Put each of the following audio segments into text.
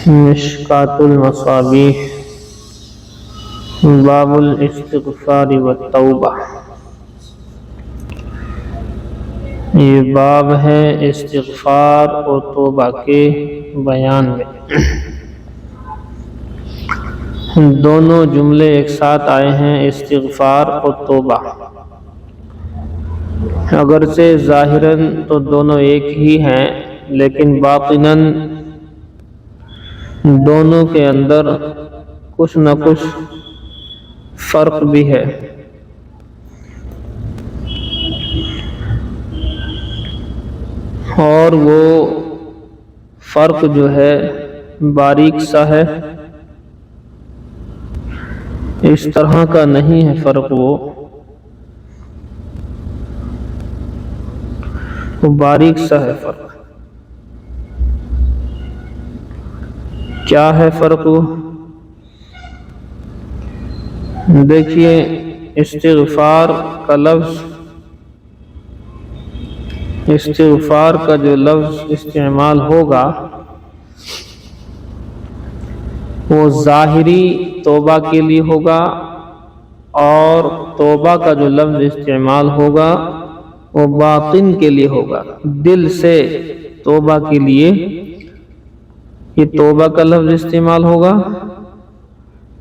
مشکات المصابیح باب الاستغفار والتوبہ۔ یہ باب ہے استغفار اور توبہ کے بیان میں۔ دونوں جملے ایک ساتھ آئے ہیں، استغفار اور توبہ۔ اگرچہ ظاہراً تو دونوں ایک ہی ہیں، لیکن باطناً دونوں کے اندر کچھ نہ کچھ فرق بھی ہے۔ اور وہ فرق جو ہے باریک سا ہے، اس طرح کا نہیں ہے فرق، وہ باریک سا ہے فرق۔ کیا ہے فرق؟ دیکھیے، استغفار کا لفظ، استغفار کا جو لفظ استعمال ہوگا وہ ظاہری توبہ کے لیے ہوگا، اور توبہ کا جو لفظ استعمال ہوگا وہ باطن کے لیے ہوگا، دل سے توبہ کے لیے یہ توبہ کا لفظ استعمال ہوگا،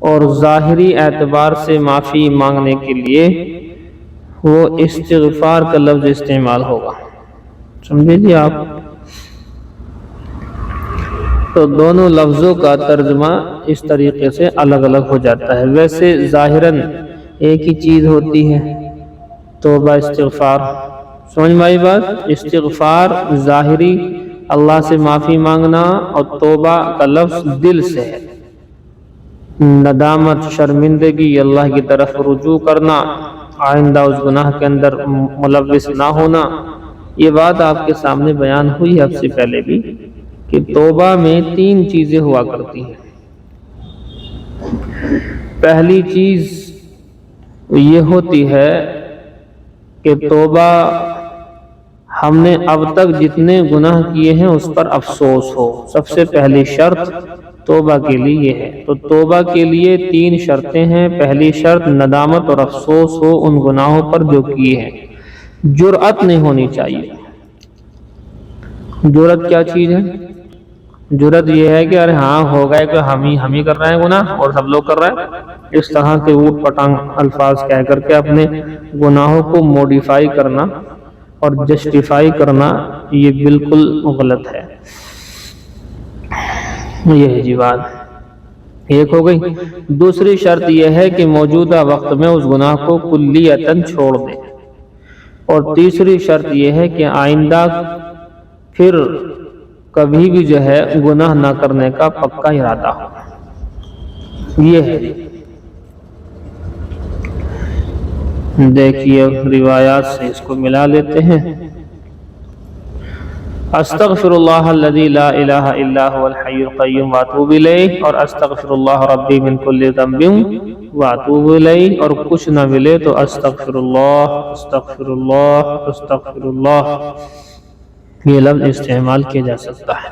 اور ظاہری اعتبار سے معافی مانگنے کے لیے وہ استغفار کا لفظ استعمال ہوگا۔ سمجھے جی آپ؟ تو دونوں لفظوں کا ترجمہ اس طریقے سے الگ الگ ہو جاتا ہے۔ ویسے ظاہراً ایک ہی چیز ہوتی ہے، توبہ استغفار۔ سمجھ میں آئی بات؟ استغفار ظاہری اللہ سے معافی مانگنا، اور توبہ کا لفظ دل سے ہے، ندامت، شرمندگی، اللہ کی طرف رجوع کرنا، آئندہ اس گناہ کے اندر ملوث نہ ہونا۔ یہ بات آپ کے سامنے بیان ہوئی ہے اب سے پہلے بھی، کہ توبہ میں 3 چیزیں ہوا کرتی ہیں۔ پہلی چیز یہ ہوتی ہے کہ توبہ ہم نے اب تک جتنے گناہ کیے ہیں اس پر افسوس ہو۔ سب سے پہلی شرط توبہ کے لیے یہ ہے۔ تو توبہ کے لیے 3 شرطیں ہیں۔ پہلی شرط ندامت اور افسوس ہو ان گناہوں پر جو کیے ہیں۔ جرأت نہیں ہونی چاہیے۔ جرأت کیا چیز ہے؟ جرأت یہ ہے کہ ارے ہاں ہو گئے کہ ہم ہی کر رہے ہیں گناہ اور سب لوگ کر رہے ہیں، اس طرح کے اوٹ پٹانگ الفاظ کہہ کر کے اپنے گناہوں کو موڈیفائی کرنا اور جسٹیفائی کرنا، یہ بالکل غلط ہے۔ یہ ہے جی بات، ایک ہو گئی۔ دوسری شرط یہ ہے کہ موجودہ وقت میں اس گناہ کو کلیتاً چھوڑ دے، اور تیسری شرط یہ ہے کہ آئندہ پھر کبھی بھی جو ہے گناہ نہ کرنے کا پکا ارادہ ہو۔ یہ ہے۔ دیکھیے روایات سے اس کو ملا لیتے ہیں۔ استغفر اللہ الذی لا الہ الا هو الحی القیوم واتوب الیہ، اور استغفر اللہ ربی من کل ذنب واتوب الیہ، اور کچھ نہ ملے تو استغفر اللہ استغفر اللہ استغفر اللہ، یہ لفظ استعمال کیا جا سکتا ہے۔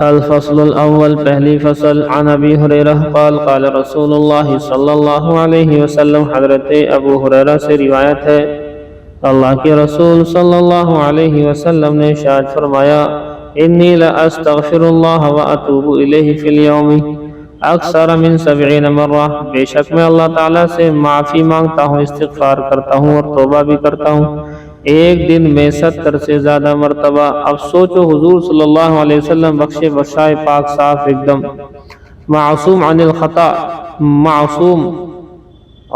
الفصل الاول، پہلی فصل۔ عن ابی ہریرہ قال قال رسول اللہ صلی اللہ علیہ وسلم، حضرت ابو ہریرہ سے روایت ہے، اللہ کے رسول صلی اللہ علیہ وسلم نے ارشاد فرمایا، انی لاستغفر اللہ واتوب الیہ فی اليوم اکثر من 70 مرہ، بے شک میں اللہ تعالیٰ سے معافی مانگتا ہوں، استغفار کرتا ہوں اور توبہ بھی کرتا ہوں ایک دن میں 70 سے زیادہ مرتبہ۔ اب سوچو، حضور صلی اللہ علیہ وسلم بخشے بخشائے، پاک صاف، ایک دم معصوم عن الخطا، معصوم،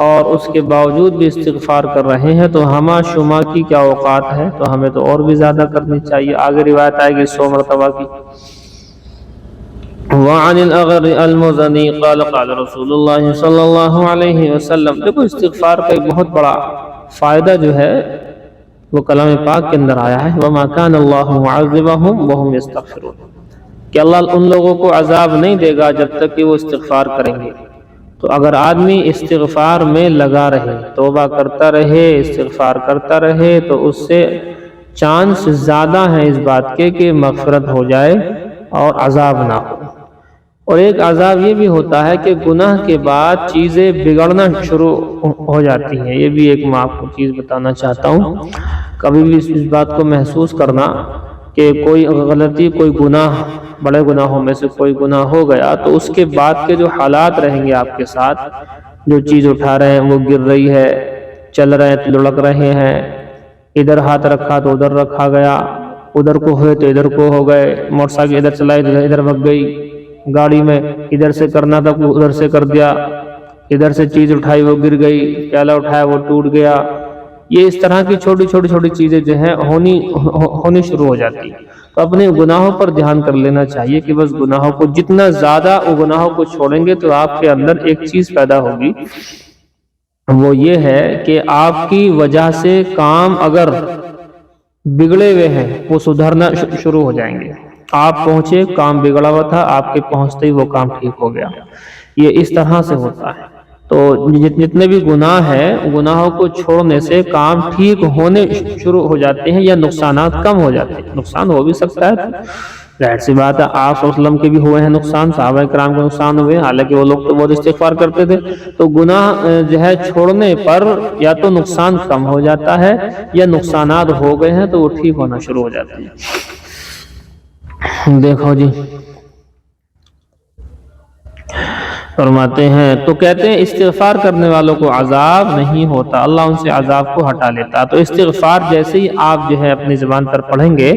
اور اس کے باوجود بھی استغفار کر رہے ہیں، تو ہما شما کی کیا اوقات ہے؟ تو ہمیں تو اور بھی زیادہ کرنی چاہیے۔ آگے روایت آئے گی 100 مرتبہ کی۔ وعن الاغر المزنی قال قال رسول اللہ صلی اللہ علیہ وسلم۔ دیکھو استغفار کا ایک بہت بڑا فائدہ جو ہے وہ کلام پاک کے اندر آیا ہے، وما كان الله معذبهم وهم يستغفرون، کہ اللہ ان لوگوں کو عذاب نہیں دے گا جب تک کہ وہ استغفار کریں گے۔ تو اگر آدمی استغفار میں لگا رہے، توبہ کرتا رہے، استغفار کرتا رہے، تو اس سے چانس زیادہ ہے اس بات کے کہ مغفرت ہو جائے اور عذاب نہ ہو۔ اور ایک عذاب یہ بھی ہوتا ہے کہ گناہ کے بعد چیزیں بگڑنا شروع ہو جاتی ہیں. یہ بھی ایک میں آپ کو چیز بتانا چاہتا ہوں. کبھی بھی اس بات کو محسوس کرنا کہ کوئی غلطی، کوئی گناہ، بڑے گناہوں میں سے کوئی گناہ ہو گیا تو اس کے بعد کے جو حالات رہیں گے آپ کے ساتھ، جو چیز اٹھا رہے ہیں وہ گر رہی ہے، چل رہے ہیں تو لڑک رہے ہیں، ادھر ہاتھ رکھا تو ادھر رکھا گیا، ادھر کو ہوئے تو ادھر کو ہو گئے، موٹر سائیکل ادھر چلائی تو ادھر بھگ گئی، گاڑی میں ادھر سے کرنا تھا ادھر سے کر دیا، ادھر سے چیز اٹھائی وہ گر گئی، پیالہ اٹھایا وہ ٹوٹ گیا. یہ اس طرح کی چھوٹی چھوٹی چیزیں جو ہیں ہونی شروع ہو جاتی. تو اپنے گناہوں پر دھیان کر لینا چاہیے کہ بس گناہوں کو جتنا زیادہ گناہوں کو چھوڑیں گے تو آپ کے اندر ایک چیز پیدا ہوگی، وہ یہ ہے کہ آپ کی وجہ سے کام اگر بگڑے ہوئے ہیں وہ سدھرنا شروع ہو جائیں گے. آپ پہنچے، کام بگڑا ہوا تھا، آپ کے پہنچتے ہی وہ کام ٹھیک ہو گیا. یہ اس طرح سے ہوتا ہے. تو جتنے بھی گناہ ہیں، گناہوں کو چھوڑنے سے کام ٹھیک ہونے شروع ہو جاتے ہیں یا نقصانات کم ہو جاتے ہیں. نقصان ہو بھی سکتا ہے، ظاہر سی بات ہے، آپ صلی اللہ علیہ وسلم کے بھی ہوئے ہیں نقصان، صحابہ کرام کو نقصان ہوئے، حالانکہ وہ لوگ تو بہت استغفار کرتے تھے. تو گناہ جو ہے چھوڑنے پر یا تو نقصان کم ہو جاتا ہے یا نقصانات ہو گئے ہیں تو وہ ٹھیک ہونا شروع ہو جاتے ہیں. دیکھو جی، فرماتے ہیں تو کہتے ہیں استغفار کرنے والوں کو عذاب نہیں ہوتا، اللہ ان سے عذاب کو ہٹا لیتا. تو استغفار جیسے ہی آپ جو ہے اپنی زبان پر پڑھیں گے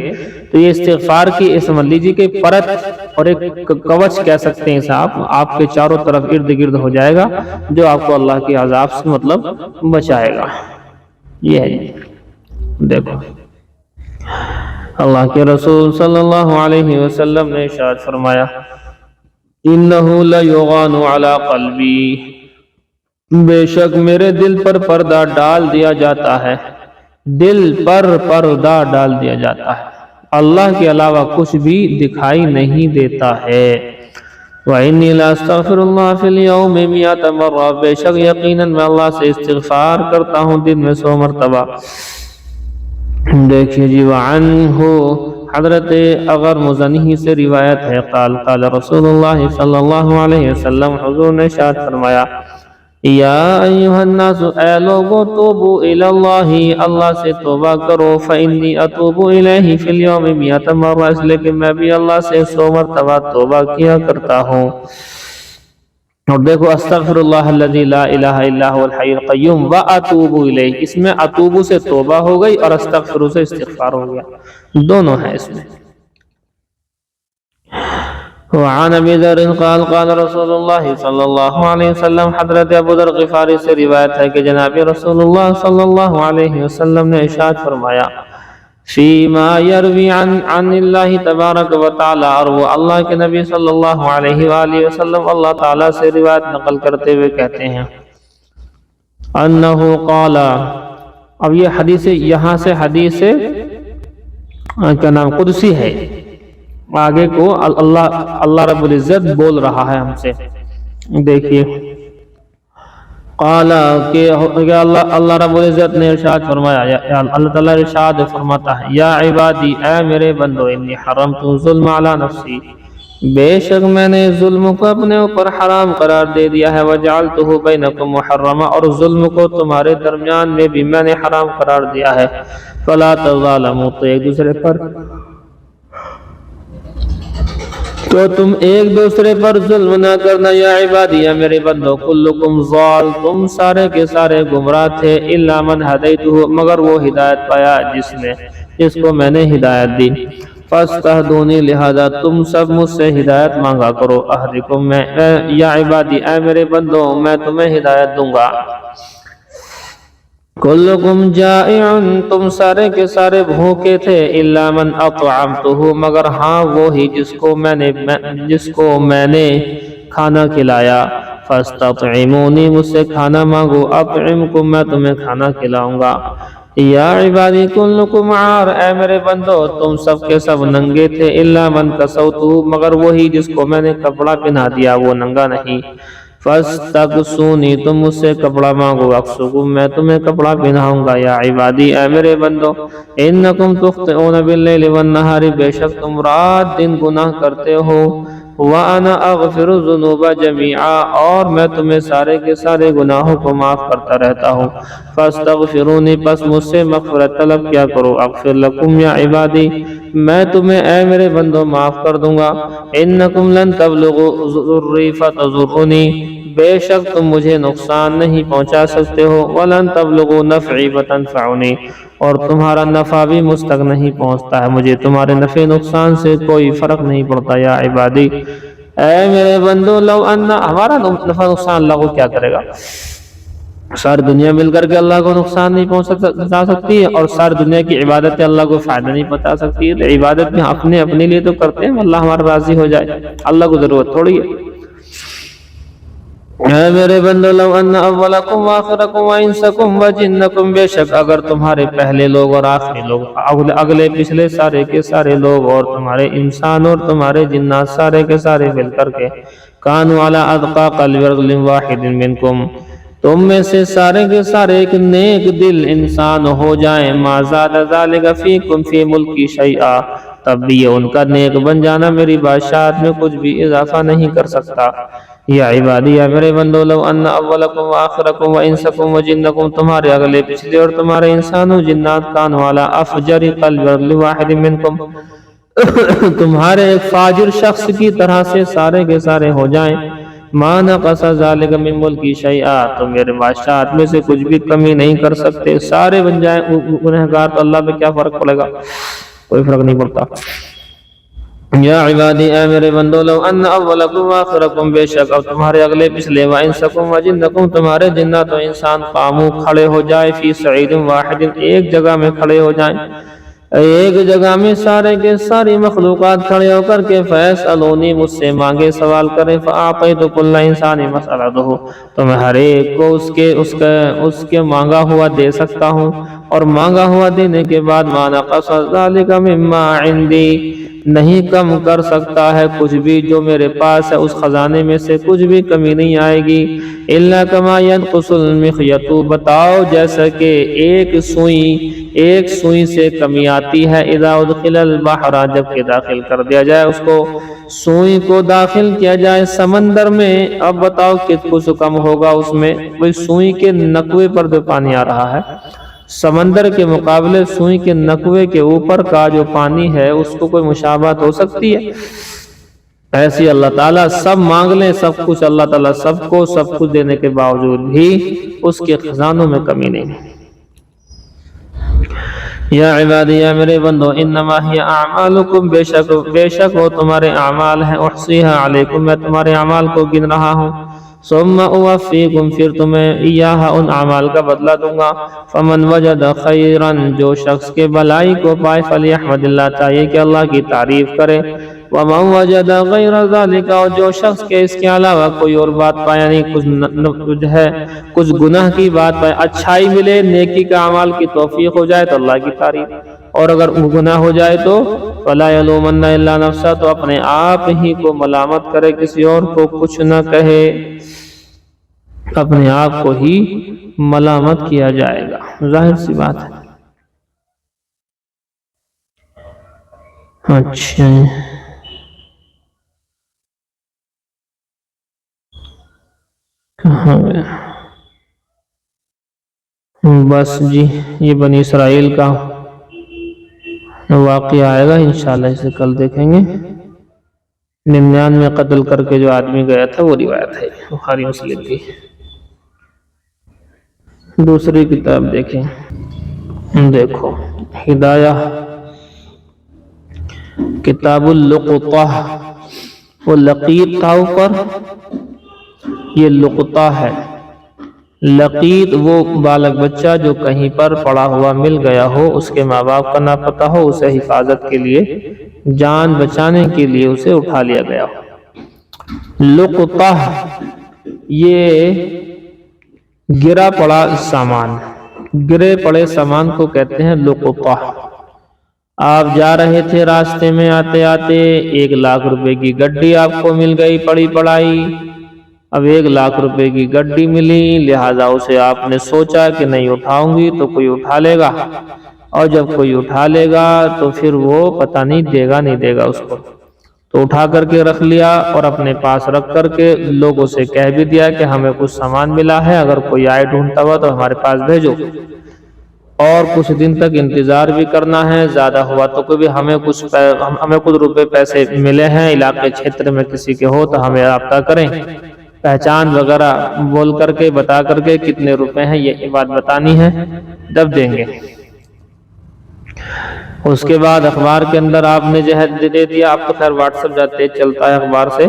تو یہ استغفار کی سمجھ لیجیے کہ پرت اور ایک کوچ کہہ سکتے ہیں صاحب، آپ کے چاروں طرف ارد گرد ہو جائے گا، جو آپ کو اللہ کے عذاب سے مطلب بچائے گا. یہ ہے جی. دیکھو اللہ کے رسول صلی اللہ علیہ وسلم نے ارشاد فرمایا، انہ لیغان علی قلبی، بے شک میرے دل پر پردہ ڈال دیا جاتا ہے، دل پر پردہ ڈال دیا جاتا ہے، اللہ کے علاوہ کچھ بھی دکھائی نہیں دیتا ہے. وَإِنِّي لَأَسْتَغْفِرُ اللَّهَ فِي الْيَوْمِ 100 مرہ، بے شک یقیناً میں اللہ سے استغفار کرتا ہوں دن میں 100 مرتبہ. دیکھیے جی، وعنہ حضرت اغر مزنی سے روایت ہے، قال قال رسول اللہ صلی اللہ علیہ وسلم، حضور نے ارشاد فرمایا، یا ایہا الناس، اے لوگو، توبو الی اللہ، اللہ سے توبہ کرو، فإنی اتوب الیہ فی اليوم 100 مرہ، اس لئے کہ میں بھی اللہ سے 100 مرتبہ توبہ کیا کرتا ہوں. اور دیکھو، استغفر اللہ الذی لا الہ الا هو الحی القیوم واتوب الیہ، اس میں اتوب سے توبہ ہو گئی اور استغفر سے استغفار ہو گیا، دونوں ہیں اس میں. وعن ابی ذر قال قال رسول اللہ صلی اللہ علیہ وسلم، حضرت ابو ذر غفاری سے روایت ہے کہ جناب رسول اللہ صلی اللہ علیہ وسلم نے ارشاد فرمایا، فیما یروی عن اللہ تبارک و تعالی، اور وہ اللہ کے نبی صلی اللہ علیہ وآلہ وسلم اللہ تعالیٰ سے روایت نقل کرتے ہوئے کہتے ہیں، انہو قال، اب یہ حدیث، یہاں سے حدیث کا نام قدسی ہے، آگے کو اللہ رب العزت بول رہا ہے ہم سے. دیکھیے، قال کہ اللہ رب العزت نے ارشاد فرمایا، اللہ تعالیٰ ارشاد فرماتا ہے، یا عبادی، اے میرے بندو، انی حرمت ظلم علی نفسی، بے شک میں نے ظلم کو اپنے اوپر حرام قرار دے دیا ہے، وجعلتہ بینکم محرما، اور ظلم کو تمہارے درمیان میں بھی میں نے حرام قرار دیا ہے، فلا تظالموا، تو ایک دوسرے پر تم ایک دوسرے پر ظلم نہ کرنا. یا عبادی، یا میرے بندو، کلکم ضال، تم سارے کے سارے گمراہ تھے، الا من ہدیتہ، مگر وہ ہدایت پایا جس کو میں نے ہدایت دی. فاستہدونی، لہذا تم سب مجھ سے ہدایت مانگا کرو. اہدکم، میں، یا عبادی، اے میرے بندو، میں تمہیں ہدایت دوں گا. کلکم جائع، تم سارے کے سارے بھوکے تھے، الا من اطعمتہ، مگر ہاں وہی جس کو میں نے کھانا کھلایا. فاستطعمونی، مجھ سے کھانا مانگو، اطعمکم، میں تمہیں کھانا کھلاؤں گا. یا عبادی کلکم عار، اے میرے بندو، تم سب کے سب ننگے تھے، الا من کسوتہ، مگر وہی جس کو میں نے کپڑا پہنا دیا وہ ننگا نہیں. فاستقسونی، تم مجھ سے کپڑا مانگو، اکسوکم، میں تمہیں کپڑا پہناؤں گا. یا عبادی، اے میرے بندو، انکم تخطئون باللیل والنہار، بے شک تم رات دن گناہ کرتے ہو. وَأَنَا أَغْفِرُ الذُّنُوبَ جَمِيعًا، اور میں تمہیں سارے کے سارے گناہوں کو معاف کرتا رہتا ہوں۔ فَاسْتَغْفِرُونِي، پس مجھ سے مغفرت طلب کیا کرو۔ اغفر لکم یا عبادی، میں تمہیں اے میرے بندو معاف کر دوں گا۔ انکم لن تبلغوا ضری فتضرونی، بے شک تم مجھے نقصان نہیں پہنچا سکتے ہو۔ وَلَن تَبْلُغُوا نَفْعِي فَتَنْفَعُونِي، اور تمہارا نفع بھی مجھ تک نہیں پہنچتا ہے، مجھے تمہارے نفع نقصان سے کوئی فرق نہیں پڑتا۔ یا عبادی، اے میرے بندو، لو ان، ہمارا نفع نقصان اللہ کو کیا کرے گا؟ ساری دنیا مل کر کے اللہ کو نقصان نہیں پہنچا سکتی ہے، اور ساری دنیا کی عبادتیں اللہ کو فائدہ نہیں پہنچا سکتی ہے۔ تو عبادت میں اپنے لیے تو کرتے ہیں، اللہ ہمارا راضی ہو جائے، اللہ کو ضرورت تھوڑی ہے۔ اے میرے بندو، لو ان اولکم واخرکم وانسکم وجنکم، بے شک اگر تمہارے پہلے لوگ اور آخری لوگ، اگلے پچھلے سارے کے سارے لوگ، اور تمہارے انسان اور تمہارے جنات سارے کے سارے مل کر کے، کانوا علی اتقى قلب رجل واحد منکم، تم میں سے سارے کے سارے ایک نیک دل انسان ہو جائیں، ما زاد ذلک فیکم فی ملکی شیئا، تب بھی ان کا نیک بن جانا میری بادشاہت میں کچھ بھی اضافہ نہیں کر سکتا۔ یا عبادی، یا میرے بندو، لو ان اولکم واخرکم وانسکم وجنکم، تمہارے اگلے پچھلے اور تمہارے انسان و جنات، کانوا علی افجر قلب رجل واحد منکم، تمہارے ایک فاجر شخص کی طرح سے سارے کے سارے ہو جائیں، ما نقص ذلک من ملکی شیئا، تو میرے بادشاہت میں سے کچھ بھی کمی نہیں کر سکتے، سارے بن جائیں گنہگار، تو اللہ پہ کیا فرق پڑے گا؟ کوئی فرق نہیں پڑتا۔ یا عبادی، اے میرے بندو، لو ان اولکم واخرکم، بے شک اب تمہارے اگلے پچھلے، وانسکم وجنکم، تمہارے جنات و انسان، قاموا کھڑے ہو جائے، فی صعید واحد، ایک جگہ میں کھڑے ہو جائیں، ایک جگہ میں سارے کے ساری مخلوقات کھڑے ہو کر کے، فیسألونی، مجھ سے مانگے، سوال کریں، فاعطیت کل انسان مسألتہ، تو میں ہر ایک کو اس کے مانگا ہوا دے سکتا ہوں، اور مانگا ہوا دینے کے بعد، ما نقص ذلک مما عندی، نہیں کم کر سکتا ہے کچھ بھی جو میرے پاس ہے، اس خزانے میں سے کچھ بھی کمی نہیں آئے گی، الا کما ينقص المخيط، بتاؤ جیسا کہ ایک سوئی سے کمی آتی ہے، اذا ادخل البحر، جب کہ داخل کر دیا جائے اس کو، سوئی کو داخل کیا جائے سمندر میں، اب بتاؤ کچھ کم ہوگا اس میں؟ کوئی سوئی کے نکوے پر جو پانی آ رہا ہے، سمندر کے مقابلے سوئی کے نکوے کے اوپر کا جو پانی ہے، اس کو کوئی مشابہت ہو سکتی ہے؟ ایسی اللہ تعالیٰ سب مانگ لیں سب کچھ، اللہ تعالیٰ سب کو سب کچھ دینے کے باوجود بھی اس کے خزانوں میں کمی نہیں۔ یا عبادی، یا میرے بندو، انما ہی اعمالکم، بے شک وہ تمہارے اعمال ہیں، احصیہا علیکم، میں تمہارے اعمال کو گن رہا ہوں، ثم اوفیکم، پھر تمہیں ایہا، ان اعمال کا بدلہ دوں گا۔ فمن وجد خیرا، جو شخص کے بلائی کو پائے، فلیحمد اللہ، چاہیے کہ اللہ کی تعریف کرے، ومن وجد غیر ذالک، اور جو شخص کے اس کے علاوہ کوئی اور بات پائے، یعنی کچھ گناہ کی بات پائے، اچھائی ملے، نیکی کا اعمال کی توفیق ہو جائے تو اللہ کی تعریف، اور اگر گناہ ہو جائے تو فلا یلومن الا نفسہ، تو اپنے آپ ہی کو ملامت کرے، کسی اور کو کچھ نہ کہے، اپنے آپ کو ہی ملامت کیا جائے گا، ظاہر سی بات ہے۔ اچھا کہاں گیا؟ بس جی، یہ بنی اسرائیل کا واقعہ آئے گا انشاءاللہ، اسے کل دیکھیں گے۔ 99 قتل کر کے جو آدمی گیا تھا، وہ روایت ہے بخاری مسلم کی۔ دوسری کتاب دیکھیں، دیکھو ہدایہ کتاب اللقطہ، وہ لقیط تھا اوپر، یہ لقطہ ہے۔ لقیط وہ بالغ بچہ جو کہیں پر پڑا ہوا مل گیا ہو، اس کے ماں باپ کا نہ پتہ ہو، اسے حفاظت کے لیے، جان بچانے کے لیے اسے اٹھا لیا گیا ہو۔ لقطہ یہ گرا پڑا سامان، گرے پڑے سامان کو کہتے ہیں لقطہ۔ آپ جا رہے تھے راستے میں، آتے آتے 1 لاکھ روپے کی گڈی آپ کو مل گئی پڑی پڑائی۔ اب 1 لاکھ روپے کی گڈی ملی، لہٰذا اسے آپ نے سوچا کہ نہیں اٹھاؤں گی تو کوئی اٹھا لے گا، اور جب کوئی اٹھا لے گا تو پھر وہ پتہ نہیں دے گا اس کو، تو اٹھا کر کے رکھ لیا اور اپنے پاس رکھ کر کے لوگوں سے کہہ بھی دیا کہ ہمیں کچھ سامان ملا ہے، اگر کوئی آئے ڈھونڈتا ہوا تو ہمارے پاس بھیجو، اور کچھ دن تک انتظار بھی کرنا ہے، زیادہ ہوا تو کوئی بھی ہمیں کچھ روپے پیسے ملے ہیں علاقے چھیتر میں کسی کے ہو تو ہمیں رابطہ کریں، پہچان وغیرہ بول کر کے بتا کر کے کتنے روپے ہیں یہ بات بتانی ہے، جب دیں گے۔ اس کے بعد اخبار کے اندر آپ نے جو ہے دے دیا، آپ تو خیر واٹس ایپ جاتے چلتا ہے اخبار سے،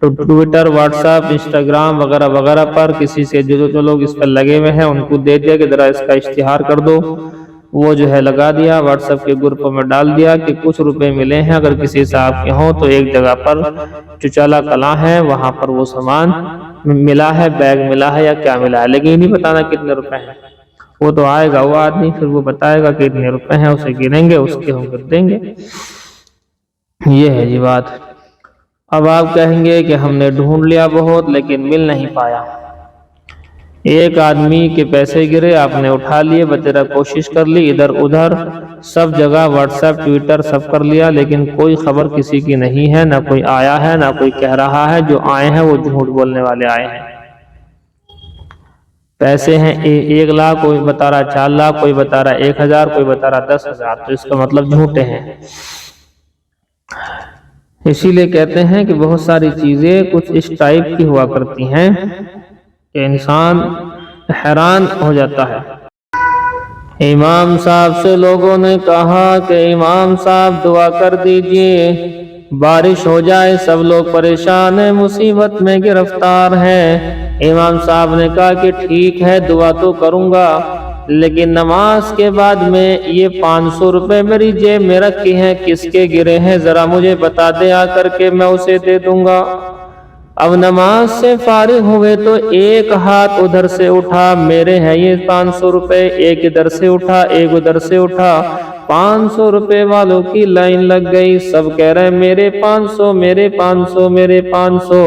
تو ٹویٹر، واٹس ایپ، انسٹاگرام وغیرہ وغیرہ پر کسی سے جو لوگ اس پر لگے ہوئے ہیں ان کو دے دیا کہ ذرا اس کا اشتہار کر دو، وہ جو ہے لگا دیا، واٹس ایپ کے گروپوں میں ڈال دیا کہ کچھ روپے ملے ہیں، اگر کسی صاحب کے ہوں تو ایک جگہ پر چچالا کلاں ہے وہاں پر وہ سامان ملا ہے، بیگ ملا ہے یا کیا ملا ہے، لیکن یہ نہیں بتانا کتنے روپے ہیں، وہ تو آئے گا وہ آدمی پھر وہ بتائے گا کہ اتنے روپے ہیں، اسے گنیں گے، اس کے ہوں گے دیں گے۔ یہ ہے جی بات۔ اب آپ کہیں گے کہ ہم نے ڈھونڈ لیا بہت لیکن مل نہیں پایا، ایک آدمی کے پیسے گرے، آپ نے اٹھا لیے، بتیرا کوشش کر لی، ادھر ادھر سب جگہ واٹس ایپ، ٹویٹر سب کر لیا، لیکن کوئی خبر کسی کی نہیں ہے، نہ کوئی آیا ہے، نہ کوئی کہہ رہا ہے، جو آئے ہیں وہ جھوٹ بولنے والے آئے ہیں۔ پیسے ہیں 1 لاکھ، کوئی بتا رہا 4 لاکھ، کوئی بتا رہا 1000، کوئی بتا رہا 10,000، تو اس کا مطلب جھوٹے ہیں۔ اسی لیے کہتے ہیں کہ بہت ساری چیزیں کچھ اس ٹائپ کی ہوا کرتی ہیں کہ انسان حیران ہو جاتا ہے۔ امام صاحب سے لوگوں نے کہا کہ امام صاحب دعا کر دیجئے بارش ہو جائے، سب لوگ پریشان ہیں، مصیبت میں گرفتار ہیں۔ امام صاحب نے کہا کہ ٹھیک ہے دعا تو کروں گا، لیکن نماز کے بعد میں یہ 500 روپے میری جیب میں رکھی ہیں، کس کے گرے ہیں ذرا مجھے بتا دے آ کر کے، میں اسے دے دوں گا۔ اب نماز سے فارغ ہوئے تو ایک ہاتھ ادھر سے اٹھا، میرے ہیں یہ 500 روپے، ایک ادھر سے اٹھا، ایک ادھر سے اٹھا، 500 روپے والوں کی لائن لگ گئی، سب کہہ رہے ہیں میرے 500، میرے 500، میرے 500۔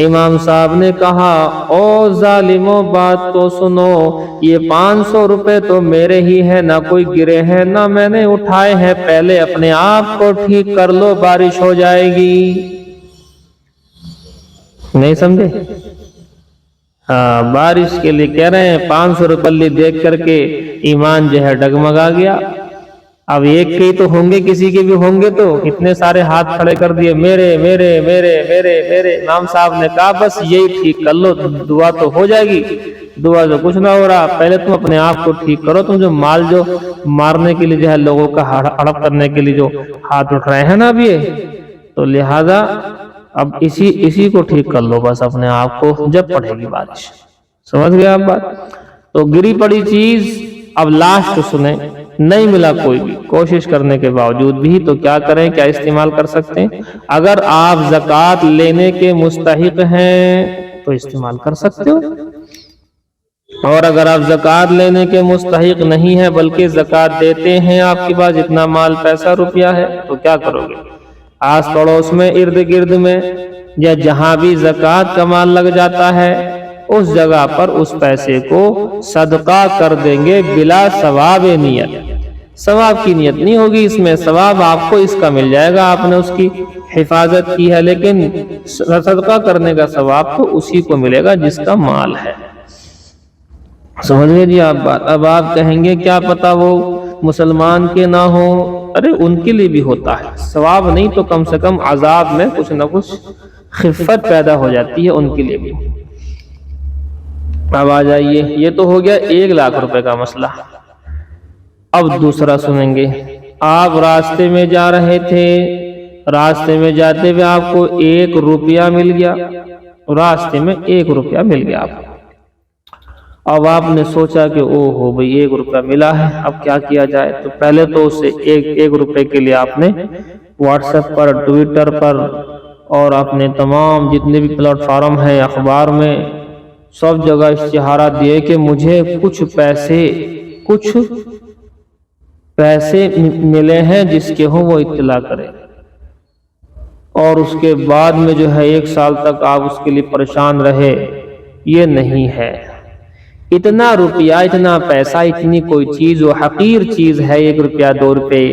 امام صاحب نے کہا او ظالموں بات تو سنو، یہ 500 روپے تو میرے ہی ہیں، نہ کوئی گرے ہیں نہ میں نے اٹھائے ہیں، پہلے اپنے آپ کو ٹھیک کر لو، بارش ہو جائے گی۔ نہیں سمجھے؟ ہاں، بارش کے لیے کہہ رہے ہیں، 500 روپے دیکھ کر کے ایمان جو ہے ڈگمگا گیا۔ اب ایک کے تو ہوں گے، کسی کے بھی ہوں گے، تو اتنے سارے ہاتھ کھڑے کر دیے، میرے میرے میرے میرے میرے۔ امام صاحب نے کہا بس یہی ٹھیک کر لو، دعا تو ہو جائے گی۔ دعا تو کچھ نہ ہو رہا، پہلے تم اپنے آپ کو ٹھیک کرو، تم جو مال جو مارنے کے لیے جو ہے لوگوں کا ہڑپ کرنے کے لیے جو ہاتھ اٹھ رہے ہیں نا اب یہ، تو لہذا اب اسی کو ٹھیک کر لو بس اپنے آپ کو، جب پڑے گی بارش۔ سمجھ گیا آپ بات؟ تو گری پڑی چیز، اب لاسٹ سنیں، نہیں ملا کوئی بھی، کوشش کرنے کے باوجود بھی، تو کیا کریں، کیا استعمال کر سکتے ہیں؟ اگر آپ زکوٰۃ لینے کے مستحق ہیں تو استعمال کر سکتے ہو، اور اگر آپ زکوٰۃ لینے کے مستحق نہیں ہیں بلکہ زکوٰۃ دیتے ہیں، آپ کے پاس جتنا مال پیسہ روپیہ ہے، تو کیا کرو گے؟ آس پڑوس میں، ارد گرد میں، یا جہاں بھی زکوٰۃ کا مال لگ جاتا ہے اس جگہ پر اس پیسے کو صدقہ کر دیں گے، بلا ثواب نیت۔ ثواب کی نیت نہیں ہوگی اس میں، ثواب آپ کو اس کا مل جائے گا، آپ نے اس کی حفاظت کی ہے، لیکن صدقہ کرنے کا ثواب تو اسی کو ملے گا جس کا مال ہے۔ سمجھ گئے جی آپ بات؟ اب آپ کہیں گے کیا پتا وہ مسلمان کے نہ ہو، ارے ان کے لیے بھی ہوتا ہے، ثواب نہیں تو کم سے کم عذاب میں کچھ نہ کچھ خفت پیدا ہو جاتی ہے ان کے لیے بھی۔ اب آ جائیے، یہ تو ہو گیا 1 لاکھ روپے کا مسئلہ۔ اب دوسرا سنیں گے، آپ راستے میں جا رہے تھے، راستے میں جاتے ہوئے آپ کو 1 روپیہ مل گیا، راستے میں 1 روپیہ مل گیا آپ کو۔ اب آپ نے سوچا کہ او ہو بھئی 1 روپیہ ملا ہے، اب کیا کیا جائے؟ تو پہلے تو اسے 1 روپے کے لیے آپ نے واٹس ایپ پر، ٹویٹر پر، اور اپنے تمام جتنے بھی پلیٹ فارم ہیں، اخبار میں، سب جگہ اشتہارات دیے کہ مجھے کچھ پیسے ملے ہیں، جس کے ہوں وہ اطلاع کرے، اور اس کے بعد میں جو ہے 1 سال تک آپ اس کے لیے پریشان رہے۔ یہ نہیں ہے، اتنا روپیہ، اتنا پیسہ، اتنی کوئی چیز، وہ حقیر چیز ہے 1 روپیہ 2 روپے،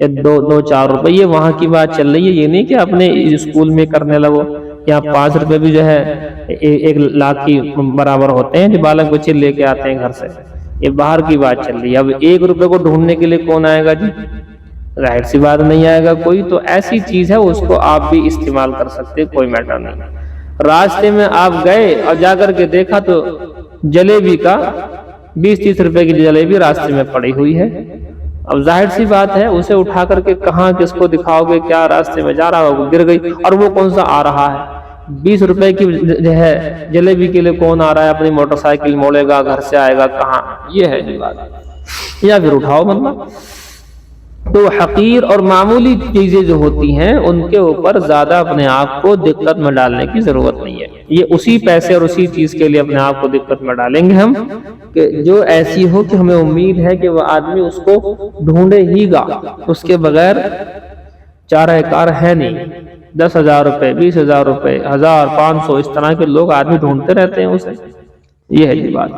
یا 2-4 روپے، یہ وہاں کی بات چل رہی ہے، یہ نہیں کہ اپنے اسکول میں کرنے لگو. یہاں 5 روپے بھی جو ہے 1 لاکھ کی برابر ہوتے ہیں جو بالک بچے لے کے آتے ہیں گھر سے. یہ باہر کی بات چل رہی ہے. اب 1 روپے کو ڈھونڈنے کے لیے کون آئے گا جی؟ ظاہر سی بات نہیں آئے گا کوئی. تو ایسی چیز ہے اس کو آپ بھی استعمال کر سکتے، کوئی میٹر نہیں. راستے میں آپ گئے اور جا کر کے دیکھا تو جلیبی کا 20-30 روپے کی جلیبی راستے میں پڑی ہوئی ہے. اب ظاہر سی بات ہے اسے اٹھا کر کے کہاں کس کو دکھاؤ گے؟ کیا راستے میں جا رہا ہو گر گئی، اور وہ کون سا آ رہا ہے 20 روپے کی جو ہے جلیبی کے لیے کون آ رہا ہے اپنی موٹر سائیکل موڑے گا، گھر سے آئے گا کہاں؟ یہ ہے جی بات. یا پھر اٹھاؤ مطلب. تو حقیر اور معمولی چیزیں جو ہوتی ہیں ان کے اوپر زیادہ اپنے آپ کو دقت میں ڈالنے کی ضرورت نہیں ہے. یہ اسی پیسے اور اسی چیز کے لیے اپنے آپ کو دقت میں ڈالیں گے ہم کہ جو ایسی ہو کہ ہمیں امید ہے کہ وہ آدمی اس کو ڈھونڈے ہی گا، اس کے بغیر چارہ کار ہے نہیں. 10,000 روپے، 20,000 روپے، 1,000، 500 اس طرح کے لوگ آدمی ڈھونڈتے رہتے ہیں اسے. یہ ہے جی بات.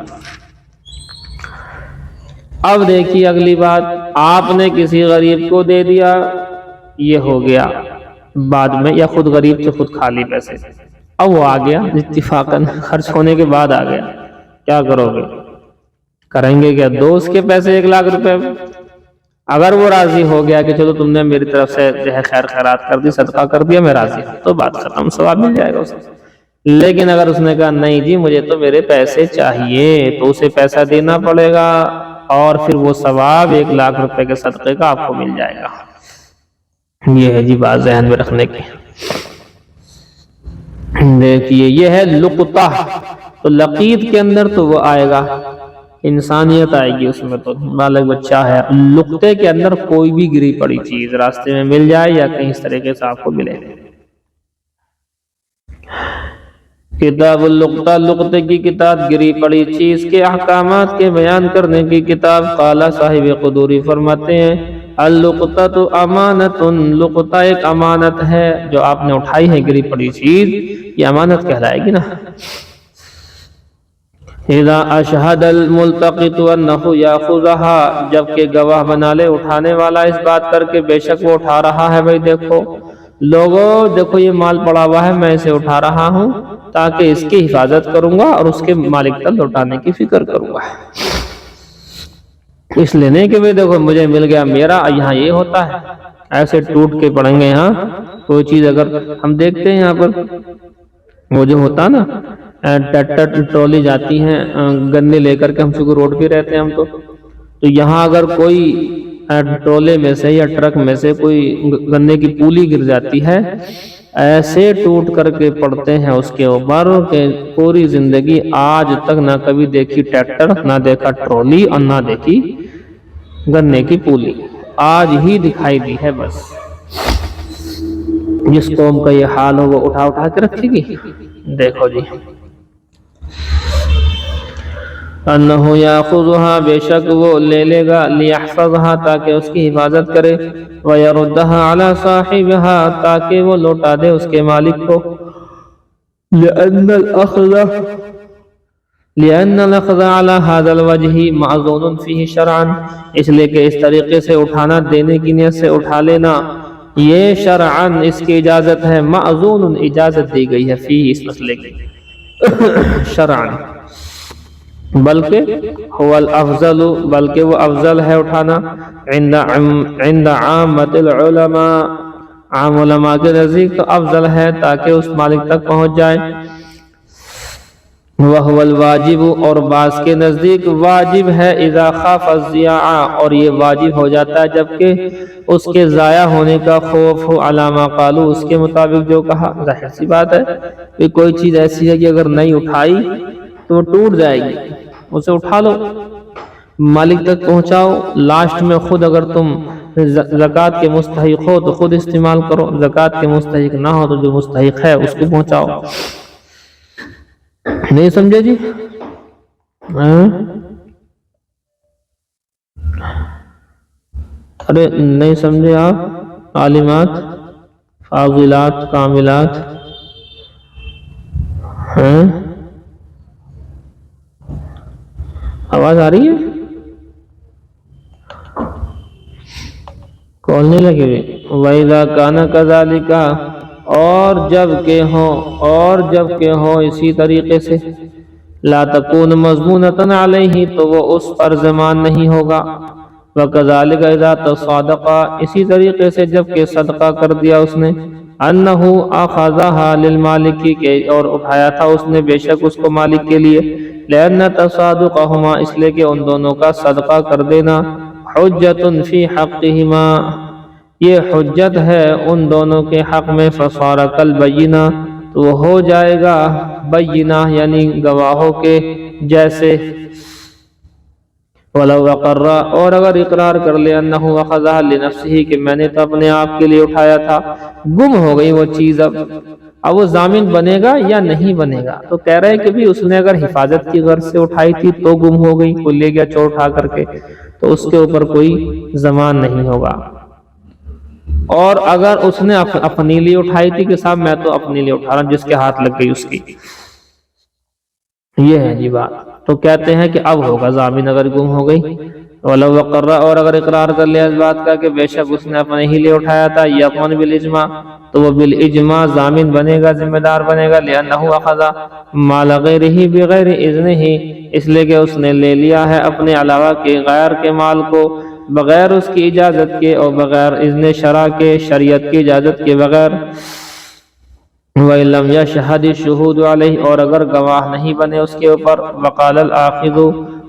اب دیکھیے اگلی بات، آپ نے کسی غریب کو دے دیا، یہ ہو گیا بعد میں، یا خود غریب سے خود کھا لی پیسے. اب وہ آ گیا اتفاقاً خرچ ہونے کے بعد آ گیا، کیا کرو گے؟ کریں گے کیا؟ دو اس کے پیسے 1,00,000 روپے. اگر وہ راضی ہو گیا کہ چلو تم نے میری طرف سے جو ہے خیر خیرات کر دی، صدقہ کر دیا، میں راضی ہوں، تو بات ختم، ثواب مل جائے گا اسے. لیکن اگر اس نے کہا نہیں جی مجھے تو میرے پیسے چاہیے، تو اسے پیسہ دینا پڑے گا، اور پھر وہ ثواب 1,00,000 روپے کے صدقے کا آپ کو مل جائے گا. یہ ہے جی بات ذہن میں رکھنے کی. دیکھیے یہ ہے لقطہ. تو لقیط کے اندر تو وہ آئے گا، انسانیت آئے گی اس میں، تو بالغ بچہ ہے. لقطے کے اندر کوئی بھی گری پڑی چیز راستے میں مل جائے یا کہیں اس طریقے سے آپ کو ملے. کتاب اللقطہ، لقطے کی کتاب، گری پڑی چیز کے احکامات کے بیان کرنے کی کتاب. قال صاحب قدوری فرماتے ہیں اللقطۃ امانۃ، لقطہ ایک امانت ہے جو آپ نے اٹھائی ہے گری پڑی چیز، یہ امانت کہلائے گی نا. اذا اشہد الملتقط انہ یاخذها، جبکہ گواہ بنا لے اٹھانے والا اس بات کر کے بے شک وہ اٹھا رہا ہے. بھائی دیکھو لوگوں، دیکھو یہ مال پڑا ہوا ہے، میں اسے اٹھا رہا ہوں تاکہ اس کی حفاظت کروں گا اور اس کے مالک تک لوٹانے کی فکر کروں گا. اس لیے نہیں کہ بھائی دیکھو مجھے مل گیا میرا. یہاں یہ ہوتا ہے ایسے ٹوٹ کے پڑیں گے. ہاں کوئی چیز اگر ہم دیکھتے ہیں یہاں پر وہ جو ہوتا نا ٹریکٹر ٹرالی جاتی ہیں گنے لے کر کے، ہم چونکہ روڈ پہ رہتے ہیں ہم تو یہاں اگر کوئی ٹرولے میں سے یا ٹرک میں سے کوئی گنے کی پولی گر جاتی ہے، ایسے ٹوٹ کر کے پڑتے ہیں اس کے اوپر کہ پوری زندگی آج تک نہ کبھی دیکھی ٹریکٹر، نہ دیکھا ٹرالی، اور نہ دیکھی گنے کی پولی. آج ہی دکھائی دی ہے بس. جس قوم کا یہ حال ہو وہ اٹھا اٹھا کے رکھے گی. دیکھو جی انہو یاخذها، بے شک وہ لے لے گا، لیحفظها تاکہ اس کی حفاظت کرے، ویردها علی صاحبها تاکہ وہ لوٹا دے اس کے مالک کو. لأن الأخذ على هذا الوجه معذور فيه شرعا، اس لیے کہ اس طریقے سے اٹھانا دینے کی نیت سے اٹھا لینا یہ شرعاً اس کی اجازت ہے، معذور اجازت دی گئی ہے، فی اس مسئلے کی شرعاً. بلکہ هو الافضل، بلکہ وہ افضل ہے اٹھانا، عند عامت العلماء، عام علماء کے نزدیک تو افضل ہے تاکہ اس مالک تک پہنچ جائے. وَهُوَ الْوَاجِبُ، اور بعض کے نزدیک واجب ہے، اذا خاف الضیاع، اور یہ واجب ہو جاتا ہے جبکہ اس کے ضائع ہونے کا خوف ہو، علی ما قالوا، اس کے مطابق جو کہا. ظاہر سی بات ہے کہ کوئی چیز ایسی ہے کہ اگر نہیں اٹھائی تو وہ ٹوٹ جائے گی، اسے اٹھا لو، مالک تک پہنچاؤ. لاسٹ میں خود اگر تم زکوٰۃ کے مستحق ہو تو خود استعمال کرو، زکوٰۃ کے مستحق نہ ہو تو جو مستحق ہے اس کو پہنچاؤ. نہیں سمجھے جی؟ ارے نہیں سمجھے آپ؟ عالمات، فاضلات، کاملات ہیں؟ آواز آ رہی ہے؟ کھولنے لگے ہوئے۔ وَإِذَا كَانَ كَذَلِكَ اور جب کہ ہو اسی طریقے سے، لا تکون مضمونۃ علیہ تو وہ اس پر ضمان نہیں ہوگا، وَكَذَلِكَ إِذَا تَصَادَقَ اسی طریقے سے جب کہ صدقہ کر دیا اس نے، انہ اخذها للمالک کے اور اٹھایا تھا اس نے بے شک اس کو مالک کے لیے، لأن تصادقهما اس لیے کہ ان دونوں کا صدقہ کر دینا، حجت فی حقہما یہ حجت ہے ان دونوں کے حق میں، فصار کالبینہ تو وہ ہو جائے گا بینہ یعنی گواہوں کے جیسے، وَلَوْ أَقَرَّ اور اگر اقرار کر لے انہو اخذها لنفسه کہ میں نے تو اپنے آپ کے لیے اٹھایا تھا، گم ہو گئی وہ چیز، اب وہ ضامن بنے گا یا نہیں بنے گا؟ تو کہہ رہے کہ بھی اس نے اگر حفاظت کی غرض سے اٹھائی تھی تو گم ہو گئی، کوئی لے گیا چور اٹھا کر کے، تو اس کے اوپر کوئی ضمان نہیں ہوگا۔ اور اگر اس نے اپنی لیے اٹھائی تھی کہ صاحب میں تو اپنے لیے اٹھا رہا ہوں، جس کے ہاتھ لگ گئی اس کی، یہ ہے جی بات، تو کہتے ہیں کہ اب ہوگا ضامن اگر گم ہو گئی۔ وَلَوْ وَقَرَّ اور اگر اقرار کر لیا اس بات کا کہ بے شک اس نے اپنے ہی لیے اٹھایا تھا، یقون بالاجماع تو وہ بالاجماع ضامن بنے گا، ذمہ دار بنے گا، لأنه اخذ مال غیرہ بغیر اذنہ اس لیے کہ اس نے لے لیا ہے اپنے علاوہ کے غیر کے مال کو بغیر اس کی اجازت کے اور بغیر اذن شرع کے، شریعت کی اجازت کے بغیر۔ وَإِن لَمْ يَشْهَدِ الشُّهُودُ عَلَيْهِ اور اگر گواہ نہیں بنے اس کے اوپر، وقال الآخذ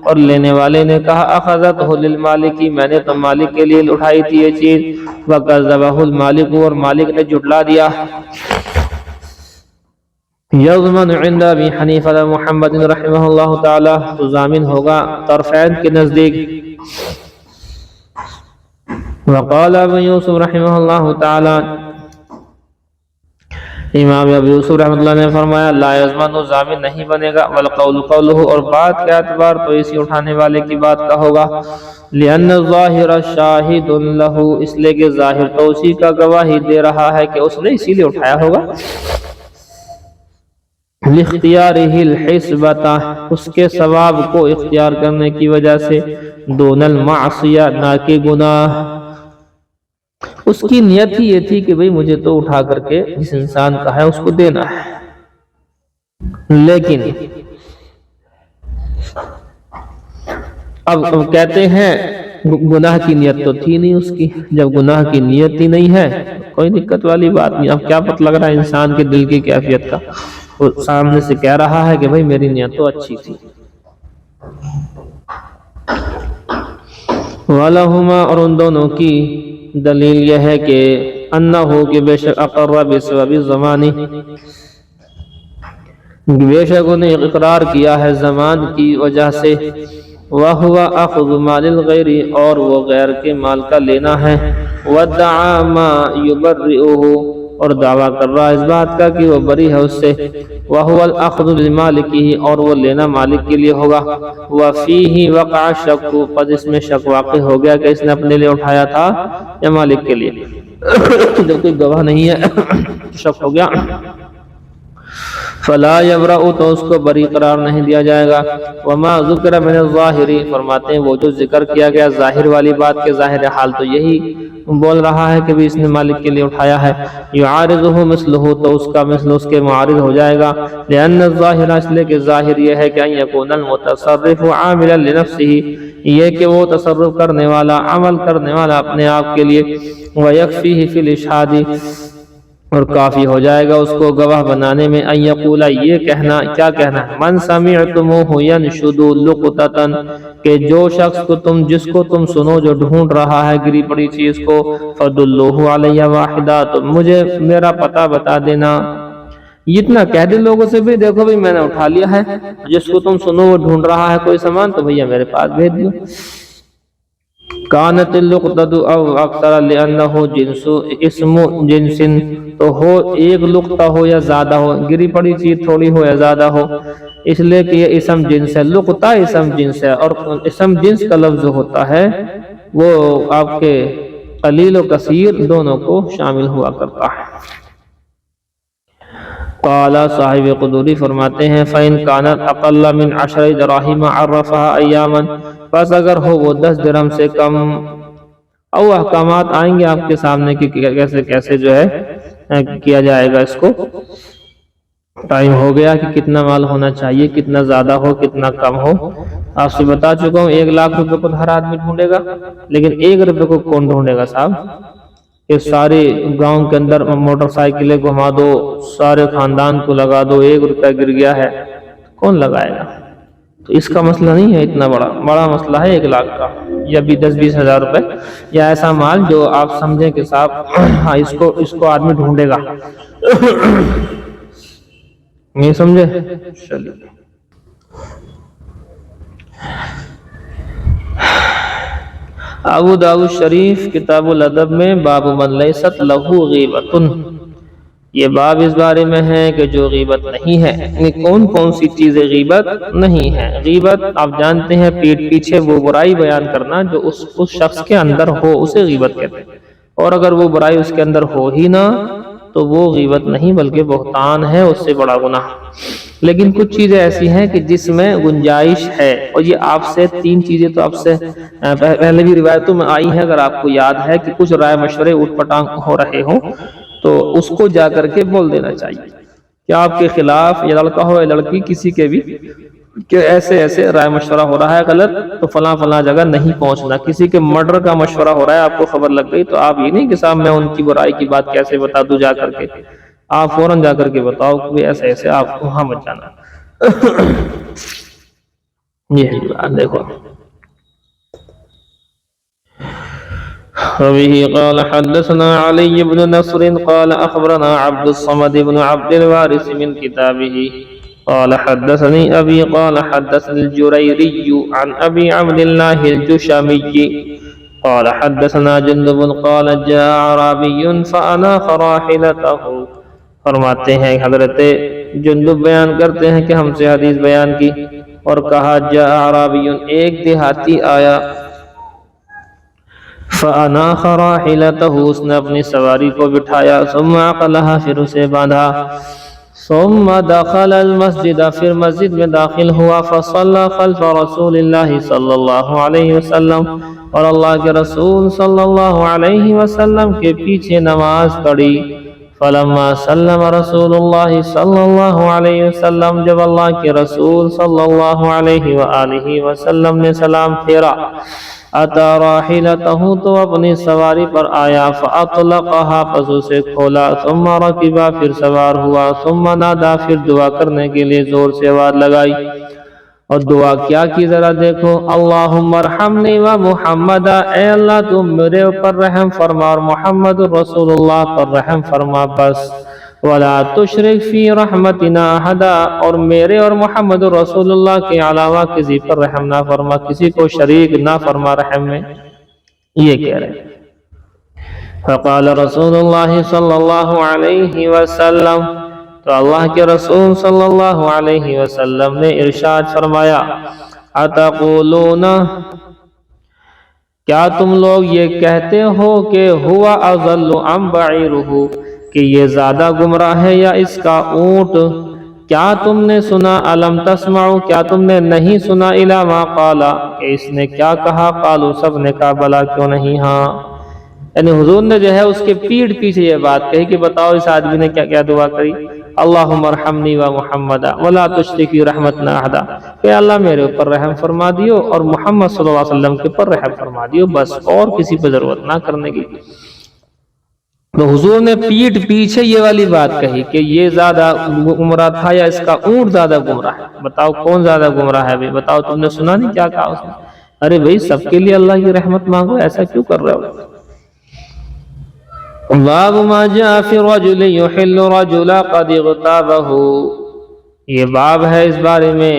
اور لینے والے نے کہا اخذته للمالک میں نے تو مالک کے لیے اٹھائی تھی یہ چیز، وَكَذَّبَهُ الْمَالِكُ اور مالک نے جھٹلا دیا، یضمن عند ابی حنیفہ محمد رحمہ اللہ تعالی تو ضامن ہوگا طرفین کے نزدیک۔ وقال ابو یوسف رحمہ اللہ تعالی امام ابو یوسف رحمۃ اللہ نے فرمایا لا یضمن ضامن نہیں بنے گا، والقول قولہ اور بات کا اعتبار تو اسی اٹھانے والے کی بات کا ہوگا، لأن الظاہر شاہد لہ اس لیے کہ ظاہر تو اسی کا گواہی دے رہا ہے کہ اس نے اسی لیے اٹھایا ہوگا، لاختیارہ الحسبۃ اس کے ثواب کو اختیار کرنے کی وجہ سے، دون المعصیہ نہ کہ گناہ، اس کی نیت ہی یہ تھی کہ بھئی مجھے تو اٹھا کر کے جس انسان کا ہے اس کو دینا ہے، لیکن اب کہتے ہیں گناہ کی نیت تو تھی نہیں اس کی، جب گناہ کی نیت ہی نہیں ہے کوئی دقت والی بات نہیں۔ اب کیا پتہ لگ رہا ہے انسان کے دل کی کیفیت کا، وہ سامنے سے کہہ رہا ہے کہ بھئی میری نیت تو اچھی تھی۔ وَلَهُمَا اور ان دونوں کی دلیل یہ ہے کہ انہو کہ بے شک اقر بسبب الزمان بے شک انہیں اقرار کیا ہے زمان کی وجہ سے، وَهُوَ أَخْذُ مَالِ الْغَيْرِ اور وہ غیر کے مال کا لینا ہے، وَادَّعَى مَا يُبَرِّئُهُ اور دعویٰ کر رہا اس بات کا کہ وہ بری ہے اس سے، وَهُوَ الْأَخْذُ لِمَالِكِهِ اور وہ لینا مالک کے لیے ہوگا، وَفِيهِ وَقَعَ الشَّكُّ پس اس میں شک واقع ہو گیا کہ اس نے اپنے لیے اٹھایا تھا یا مالک کے لیے، جب کوئی گواہ نہیں ہے شک ہو گیا، فلا یبرأ تو اس کو بری قرار نہیں دیا جائے گا، وما ذکر من الظاہر فرماتے ہیں وہ جو ذکر کیا گیا ظاہر والی بات کے ظاہر حال تو یہی بول رہا ہے کہ بھی اس نے مالک کے لیے اٹھایا ہے، یعارضہ مثلہ تو اس کا مثل اس کے معارض ہو جائے گا، لأن الظاہر اس لیے کہ ظاہر یہ ہے کہ ان یکون المتصرف عاملا لنفسہ یہ کہ وہ تصرف کرنے والا عمل کرنے والا اپنے آپ کے لیے، ویکفیہ فی الاشہاد اور کافی ہو جائے گا اس کو گواہ بنانے میں، ان یقول یہ کہنا کیا کہنا ہے، من سمعتموہ ینشد لقطۃ کہ جو شخص کو جس کو تم سنو جو ڈھونڈ رہا ہے گری پڑی چیز کو، فدلوہ علیہ واحدہ تو مجھے میرا پتہ بتا دینا، اتنا کہہ دے لوگوں سے بھی دیکھو بھی میں نے اٹھا لیا ہے، جس کو تم سنو وہ ڈھونڈ رہا ہے کوئی سامان تو بھیا میرے پاس بھیج دو۔ کانت اللقطۃ او اکثر لانہ جنس اسم جنس تو ہو ایک لقطہ ہو یا زیادہ ہو، گری پڑی چیز تھوڑی ہو یا زیادہ ہو، اس لیے کہ یہ اسم جنس ہے، لقطہ اسم جنس ہے، اور اسم جنس کا لفظ ہوتا ہے وہ آپ کے قلیل و کثیر دونوں کو شامل ہوا کرتا ہے۔ قال صاحب قدوری فرماتے ہیں فَإِن كَانَتْ أَقَلَّ مِنْ 10 دراہم عرفها ایاما پس اگر ہو وہ 10 درہم سے کم اور احکامات آئیں گے آپ کے سامنے کہ کیسے کیسے جو ہے کیا جائے گا اس کو۔ ٹائم ہو گیا کہ کتنا مال ہونا چاہیے، کتنا زیادہ ہو کتنا کم ہو۔ آپ سے بتا چکا ہوں 1,00,000 روپے کو ہر آدمی ڈھونڈے گا، لیکن 1 روپے کو کون ڈھونڈے گا صاحب؟ کہ سارے گاؤں کے اندر موٹر سائیکلیں گھما دو، سارے خاندان کو لگا دو، 1 روپیہ گر گیا ہے، کون لگائے گا؟ تو اس کا مسئلہ نہیں ہے اتنا بڑا مسئلہ ہے 1,00,000 کا، یا بھی 10-20 ہزار روپے، یا ایسا مال جو آپ سمجھیں کہ صاحب ہاں اس کو آدمی ڈھونڈے گا۔ نہیں سمجھے؟ چلیے ابو داؤد شریف کتاب الادب میں باب من لیست لہو غیبت، یہ باب اس بارے میں ہے کہ جو غیبت نہیں ہے، یعنی کون کون سی چیزیں غیبت نہیں ہے۔ غیبت آپ جانتے ہیں پیٹ پیچھے وہ برائی بیان کرنا جو اس شخص کے اندر ہو، اسے غیبت کہتے ہیں، اور اگر وہ برائی اس کے اندر ہو ہی نہ تو وہ غیبت نہیں بلکہ بہتان ہے، اس سے بڑا گناہ۔ لیکن کچھ چیزیں ایسی ہیں کہ جس میں گنجائش ہے، اور یہ آپ سے 3 چیزیں تو آپ سے پہلے بھی روایتوں میں آئی ہیں، اگر آپ کو یاد ہے کہ کچھ رائے مشورے اٹھ پٹانگ ہو رہے ہوں تو اس کو جا کر کے بول دینا چاہیے کہ آپ کے خلاف یا لڑکا ہو یا لڑکی کسی کے بھی کہ ایسے ایسے رائے مشورہ ہو رہا ہے غلط، تو فلاں فلاں جگہ نہیں پہنچنا۔ کسی کے مرڈر کا مشورہ ہو رہا ہے، آپ کو خبر لگ گئی، تو آپ یہ نہیں کہ صاحب میں ان کی برائی کی بات کیسے بتا دوں جا کر کے، آپ فوراً جا کر کے بتاؤ کہ ایسے ایسے، آپ وہاں مت جانا۔ یہ بات دیکھو۔ وبه قال حدثنا علي بن نصر قال أخبرنا عبد الصمد بن عبد الوارث من كتابه قال حدثني أبي قال حدثني الجريري عن أبي عبد الله الجشمي قال حدثنا جندب قال جاء عربي فأناخ راحلته، فرماتے ہیں حضرت جندب بیان کرتے ہیں کہ ہم سے حدیث بیان کی اور کہا جاء عربی، ایک دیہاتی آیا، فَأَنَاخَ رَاحِلَتَهُ، اس نے اپنی سواری کو بٹھایا، ثم عقلها، پھر اسے باندھا، ثم دخل المسجد، پھر مسجد میں داخل ہوا، فصلى خلف رسول اللہ صلی اللہ علیہ وسلم، اور اللہ کے رسول صلی اللہ علیہ وسلم کے پیچھے نماز پڑھی۔ فلما سلم رسول اللہ صلی اللہ علیہ وسلم، جب اللہ کے رسول صلی اللہ علیہ وآلہ وسلم نے سلام پھیرا، اتا راحلتہ، تو اپنی سواری پر آیا، فاطلقها، پس اسے کھولا، ثم رکبا، پھر سوار ہوا، ثم نادا، پھر دعا کرنے کے لیے زور سے آواز لگائی، اور دعا کیا کی ذرا دیکھو، اللہم ارحمنی و محمد، اے اللہ تم میرے اوپر رحم فرما اور محمد رسول اللہ پر رحم فرما بس، ولا تشرک فی رحمتنا احدا، اور میرے اور محمد رسول اللہ کے علاوہ کسی پر رحم نہ فرما، کسی کو شریک نہ فرما رحم میں، یہ کہہ رہے ہیں۔ فقال رسول اللہ صلی اللہ علیہ وسلم، تو اللہ کے رسول صلی اللہ علیہ وسلم نے ارشاد فرمایا، اتقولون، کیا تم لوگ یہ کہتے ہو کہ ہوا اضل ام بعیرہ، کہ یہ زیادہ گمراہ ہے یا اس کا اونٹ؟ کیا تم نے سنا، الم تسمعوا، کیا تم نے نہیں سنا، الی ما قالا، کہ اس نے کیا کہا، قالوا، سب نے کہا، بلا، کیوں نہیں، ہاں، یعنی حضور نے جو ہے اس کے پیٹ پیچھے یہ بات کہی کہ بتاؤ اس آدمی نے کیا کیا دعا کری، اللہم ارحمنی و محمد ولا تشرک فی رحمتنا احدا، کہ اللہ میرے اوپر رحم فرما دیو اور محمد صلی اللہ علیہ وسلم کے پر رحم فرما دیو، بس، اور کسی پہ ضرورت نہ کرنے کی۔ تو حضور نے پیٹ پیچھے یہ والی بات کہی کہ یہ زیادہ گمراہ تھا یا اس کا اونٹ زیادہ گمراہ ہے، بتاؤ کون زیادہ گمراہ ہے؟ بتاؤ، تم نے سنا نہیں کیا کہا اس نے؟ ارے بھائی سب کے لیے اللہ کی رحمت مانگو، ایسا کیوں کر رہے ہو؟ باب ما جاء فی الرجل یحل رجلا قد اغتابہ، یہ باب ہے اس بارے میں،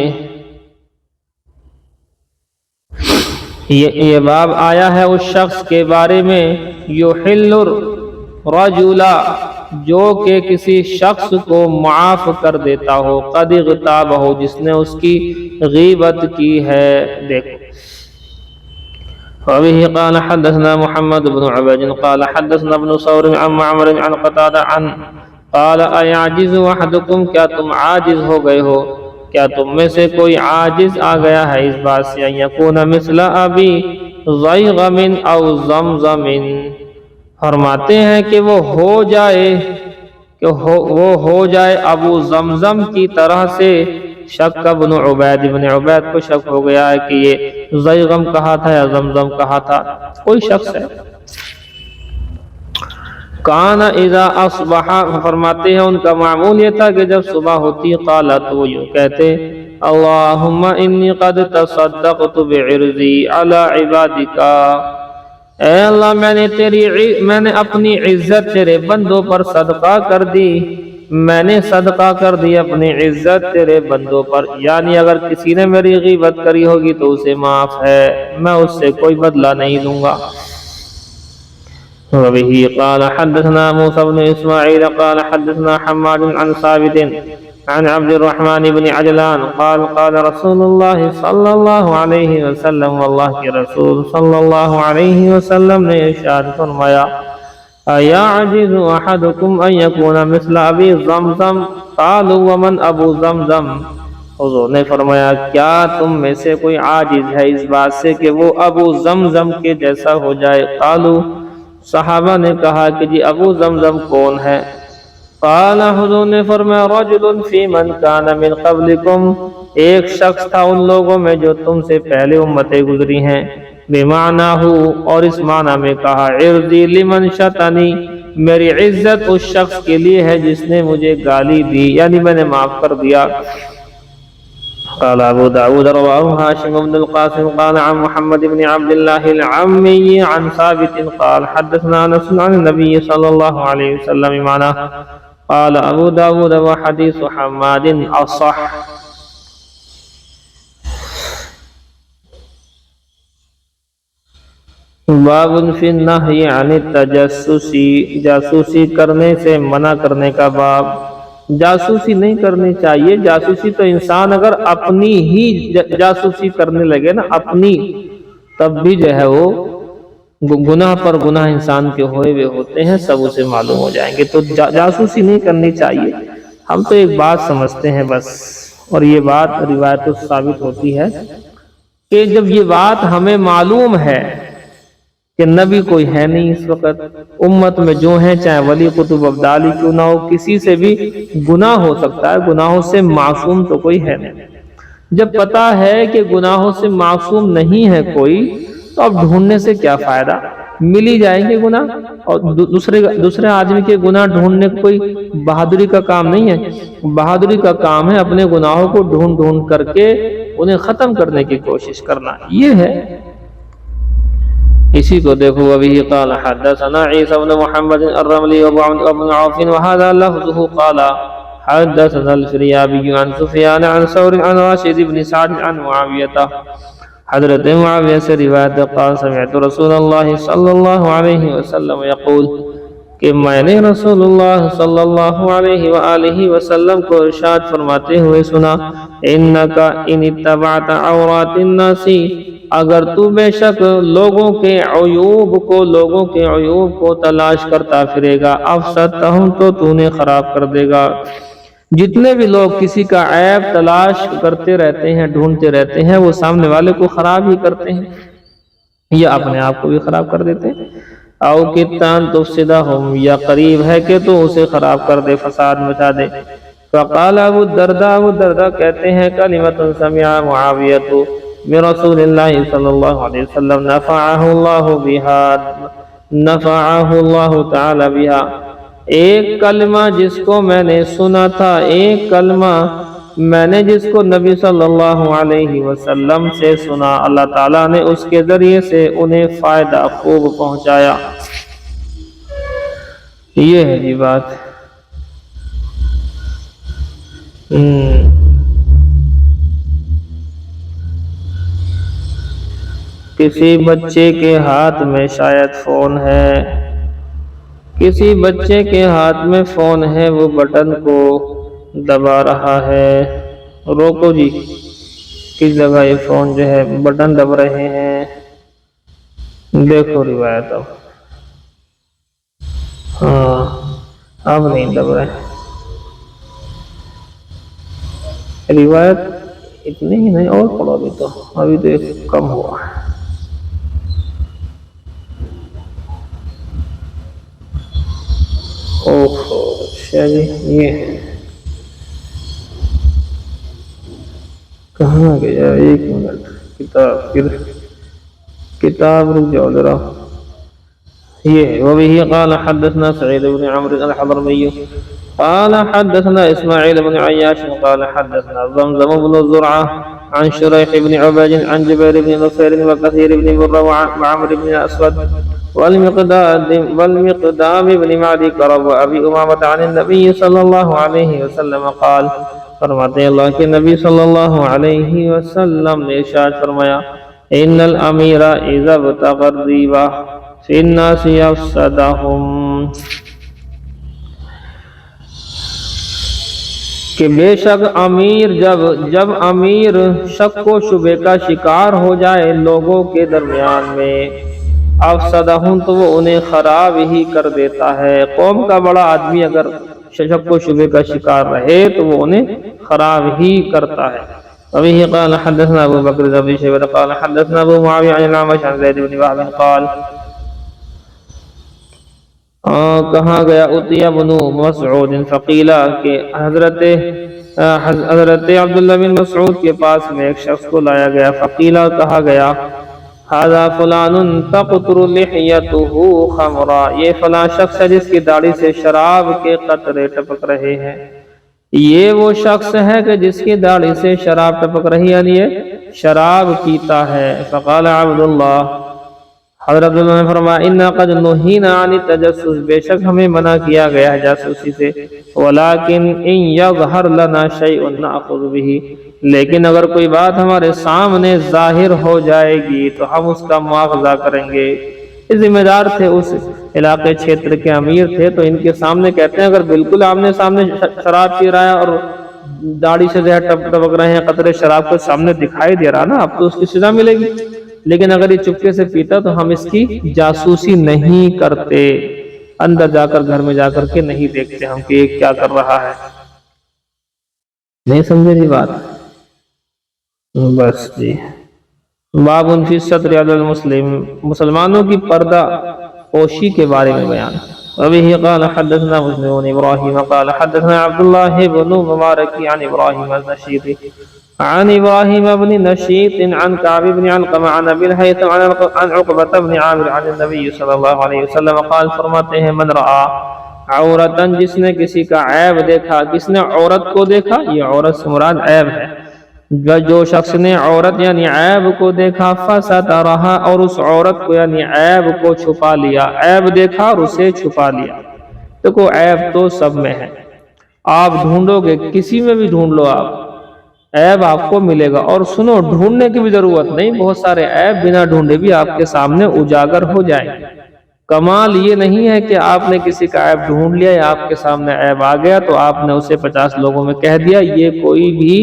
یہ باب آیا ہے اس شخص کے بارے میں، یحل رجلا، جو کہ کسی شخص کو معاف کر دیتا ہو، قد اغتابہ، جس نے اس کی غیبت کی ہے۔ دیکھو، وبه قال حدثنا محمد بن عبد قال حدثنا ابن ثور عن معمر عن قتادة عن قال ايعجز احدكم، کیا تم عاجز ہو گئے ہو، کیا تم میں سے کوئی عاجز آ گیا ہے اس بات سے، ان یکون مثل ابی، ضیغم او زمزم، فرماتے ہیں کہ وہ ہو جائے وہ ہو جائے ابو زمزم کی طرح سے۔ شک ابن عبید، ابن عبید کو شک ہو گیا ہے کہ یہ ضیغم کہا تھا یا زمزم کہا تھا، کوئی شخص ہے۔ کان اذا اصبح، فرماتے ہیں ان کا معمول یہ تھا کہ جب صبح ہوتی قال تو وہ یوں کہتے اللہم انی قد تصدقت بعرضی علی عبادک، اے اللہ میں نے اپنی عزت تیرے بندوں پر صدقہ کر دی، میں نے صدقہ کر دی اپنی عزت تیرے بندوں پر، یعنی اگر کسی نے میری غیبت کری ہوگی تو اسے معاف ہے، میں اس سے کوئی بدلہ نہیں لوں گا۔ وبه قال حدثنا موسى بن إسماعيل قال حدثنا حماد عن ثابت عن عبد الرحمن بن عجلان قال قال رسول الله صلى الله عليه وسلم، والله کے رسول صلی اللہ علیہ وسلم نے ارشاد فرمایا أَيَعْجِزُ أَحَدُكُمْ أَن يَكُونَ مِثْلَ أَبِي زَمْزَمَ قالوا ومن ابو زمزم، حضور نے فرمایا کیا تم میں سے کوئی عاجز ہے اس بات سے کہ وہ ابو زمزم کے جیسا ہو جائے؟ قالوا، صحابہ نے کہا کہ جی ابو زمزم کون ہے؟ قال، حضور نے فرمایا رجل فی من کان من قبلکم، ایک شخص تھا ان لوگوں میں جو تم سے پہلے امتیں گزری ہیں، بمعناہ، اور اس معنی میں کہا عرضی لمن شتنی، میری عزت اس شخص کے لیے ہے جس نے مجھے گالی دی، یعنی میں نے معاف کر دیا۔ قال ابو داود رواه هاشم بن القاسم قال عن محمد بن عبد الله العمي عن ثابت قال حدثنا انس عن النبي صلى الله عليه وسلم معناه، قال ابو داود وحديث حماد اصح۔ باب فی النہی عن التجسس، جاسوسی کرنے سے منع کرنے کا باب۔ جاسوسی نہیں کرنی چاہیے، جاسوسی تو انسان اگر اپنی ہی جاسوسی کرنے لگے نا اپنی، تب بھی جو ہے وہ گناہ پر گناہ انسان کے ہوئے ہوئے ہوتے ہیں، سب اسے معلوم ہو جائیں گے، تو جاسوسی نہیں کرنی چاہیے۔ ہم تو ایک بات سمجھتے ہیں بس، اور یہ بات روایتوں سے ثابت ہوتی ہے کہ جب یہ بات ہمیں معلوم ہے کہ نبی کوئی ہے نہیں اس وقت امت میں، جو ہیں چاہے ولی قطب ابدالی کیوں نہ ہو، کسی سے بھی گناہ ہو سکتا ہے، گناہوں سے معصوم تو کوئی ہے نہیں۔ جب پتا ہے کہ گناہوں سے معصوم نہیں ہے کوئی، تو اب ڈھونڈنے سے کیا فائدہ، مل ہی جائیں گے گناہ، اور دوسرے آدمی کے گناہ ڈھونڈنے کوئی بہادری کا کام نہیں ہے۔ بہادری کا کام ہے اپنے گناہوں کو ڈھونڈ ڈھونڈ کر کے انہیں ختم کرنے کی کوشش کرنا، یہ ہے۔ اسی کو دیکھو ابھی قال حدثنا عیسی بن محمد الرملی وابن عوف وهذا لفظه قال حدثنا الفریابی عن سفیان عن ثور عن راشد بن سعد عن معاویہ، حضرت معاویہ سے روایت قال سمعت رسول اللہ صلی اللہ علیہ وسلم یقول، کہ میں نے رسول اللہ صلی اللہ علیہ وآلہ وسلم کو ارشاد فرماتے ہوئے سنا انکا ان اتبعت عورات الناس، اگر تو بے شک لوگوں کے عیوب کو تلاش کرتا پھرے گا، افسدتہم، تو نے خراب کر دے گا۔ جتنے بھی لوگ کسی کا عیب تلاش کرتے رہتے ہیں، ڈھونڈتے رہتے ہیں، وہ سامنے والے کو خراب ہی کرتے ہیں یا اپنے آپ کو بھی خراب کر دیتے ہیں۔ او کتان تفسدہم، یا قریب ہے کہ تو اسے خراب کر دے، فساد مچا دے۔ فقال ابو الدرداء کہتے ہیں کلمۃ سمع معاویۃ من رسول اللہ صلی اللہ علیہ وسلم نفعہ اللہ تعالی بہا، ایک کلمہ جس کو میں نے سنا تھا، ایک کلمہ میں نے جس کو نبی صلی اللہ علیہ وسلم سے سنا، اللہ تعالیٰ نے اس کے ذریعے سے انہیں فائدہ خوب پہنچایا۔ یہ ہے جی بات۔ کسی بچے کے ہاتھ میں شاید فون ہے، کسی بچے کے ہاتھ میں فون ہے، وہ بٹن کو دبا رہا ہے، روکو جی، کس جگہ یہ فون جو ہے بٹن دب رہے ہیں، دیکھو روایت اب نہیں دب رہے، روایت اتنی ہی نہیں، اور پڑھو ابھی تو کم ہوا ہے۔ اوہ اچھا جی، یہ ہے کہاں گیا؟ ایک منٹ، کتاب پھر کتاب رک جاؤ ذرا. یہ وبه قال حدثنا سعيد بن عمرو الحضرمي قال حدثنا اسماعيل بن عياش قال حدثنا زمزم بن زرعة عن شريح بن عبيد عن جبير بن نصير وكثير بن مرة وعمر بن الأسود والمقدام بن معدي كرب وأبي أمامة عن النبي صلى الله عليه وسلم قال فرماتے ہیں اللہ کے نبی صلی اللہ علیہ وسلم نے ارشاد فرمایا ان الامیر اذا ابتغى الريبة في الناس يفسدهم، کہ بے شک امیر جب امیر شک و شبہ کا شکار ہو جائے لوگوں کے درمیان میں، افسدہم تو وہ انہیں خراب ہی کر دیتا ہے. قوم کا بڑا آدمی اگر شک و شبہ کا شکار رہے تو وہ انہیں خراب ہی کرتا ہے. وبه قال حدثنا ابو بکر بن ابي شيبة قال حدثنا ابو معاوية عن الاعمش عن زيد بن وهب قال کہاں گیا اتی ابن مسعود فقیلا کہ حضرت عبداللہ بن مسعود کے پاس میں ایک شخص کو لایا گیا. فقیلا کہا گیا ھذا فلان تقطر لحیته خمرا، یہ فلاں شخص ہے جس کی داڑھی سے شراب کے قطرے ٹپک رہے ہیں. یہ وہ شخص ہے کہ جس کی داڑھی سے شراب ٹپک رہی ہے، یعنی یہ شراب پیتا ہے. فقال عبداللہ، حضرت عبداللہ نے فرمایا انا قد نہینا عن التجسس، بے شک ہمیں منع کیا گیا ہے جاسوسی سے. ولکن ان یظہر لنا شیء ناخذ به، لیکن اگر کوئی بات ہمارے سامنے ظاہر ہو جائے گی تو ہم اس کا مواخذہ کریں گے. یہ ذمہ دار تھے، اس علاقے چھیتر کے امیر تھے، تو ان کے سامنے کہتے ہیں اگر بالکل آمنے سامنے شراب پی رہا ہے اور داڑھی سے ٹپک رہے ہیں قطرے شراب کو سامنے دکھائی دے رہا نا، اب تو اس کی سزا ملے گی. لیکن اگر یہ چپکے سے پیتا تو ہم اس کی جاسوسی نہیں کرتے، اندر جا کر گھر میں جا کر کے نہیں دیکھتے ہم کہ یہ کیا کر رہا ہے. نہیں سمجھے جی بات؟ بس جی. باب فی الستر علی المسلم، مسلمانوں کی پردہ پوشی کے بارے میں بیان. وبه قال حدثنا مسلم بن ابراہیم قال حدثنا عبد الله بن مبارک عن ابراہیم النشیطی عن ابراہیم بن نشیط عن كعب بن علقمة عن ابي الهيثم عن عقبة بن عامر عن النبي صلی اللہ علیہ وسلم قال، فرماتے ہیں من رآ عورتن، جس نے کسی کا عیب دیکھا. کس نے عورت کو دیکھا؟ یہ عورت سے مراد عیب ہے. جو شخص نے عورت یعنی عیب کو دیکھا، فسترہا، اور اس عورت کو یعنی عیب کو چھپا لیا. عیب دیکھا اور اسے چھپا لیا. دیکھو عیب تو سب میں ہے، آپ ڈھونڈو گے کسی میں بھی ڈھونڈ لو آپ، عیب آپ کو ملے گا. اور سنو، ڈھونڈنے کی بھی ضرورت نہیں، بہت سارے عیب بنا ڈھونڈے بھی آپ کے سامنے اجاگر ہو جائیں. کمال یہ نہیں ہے کہ آپ نے کسی کا عیب ڈھونڈ لیا یا آپ کے سامنے عیب آ گیا تو آپ نے اسے 50 لوگوں میں کہہ دیا، یہ کوئی بھی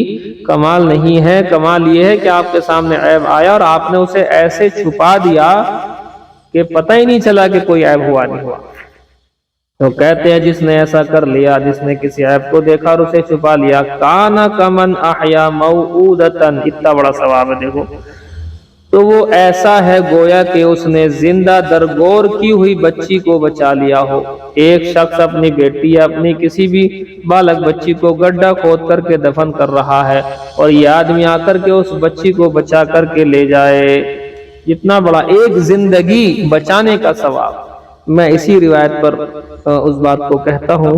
کمال نہیں ہے. کمال یہ ہے کہ آپ کے سامنے عیب آیا اور آپ نے اسے ایسے چھپا دیا کہ پتہ ہی نہیں چلا کہ کوئی عیب ہوا نہیں ہوا. تو کہتے ہیں جس نے ایسا کر لیا، جس نے کسی عیب کو دیکھا اور اسے چھپا لیا، کانا کمن احیا موعودتن، اتنا بڑا ثواب ہے دیکھو. تو وہ ایسا ہے گویا کہ اس نے زندہ درگور کی ہوئی بچی کو بچا لیا ہو. ایک شخص اپنی بیٹی یا اپنی کسی بھی بالغ بچی کو گڈھا کھود کر کے دفن کر رہا ہے اور یہ آدمی آ کر کے اس بچی کو بچا کر کے لے جائے. اتنا بڑا ایک زندگی بچانے کا ثواب. میں اسی روایت پر اس بات کو کہتا ہوں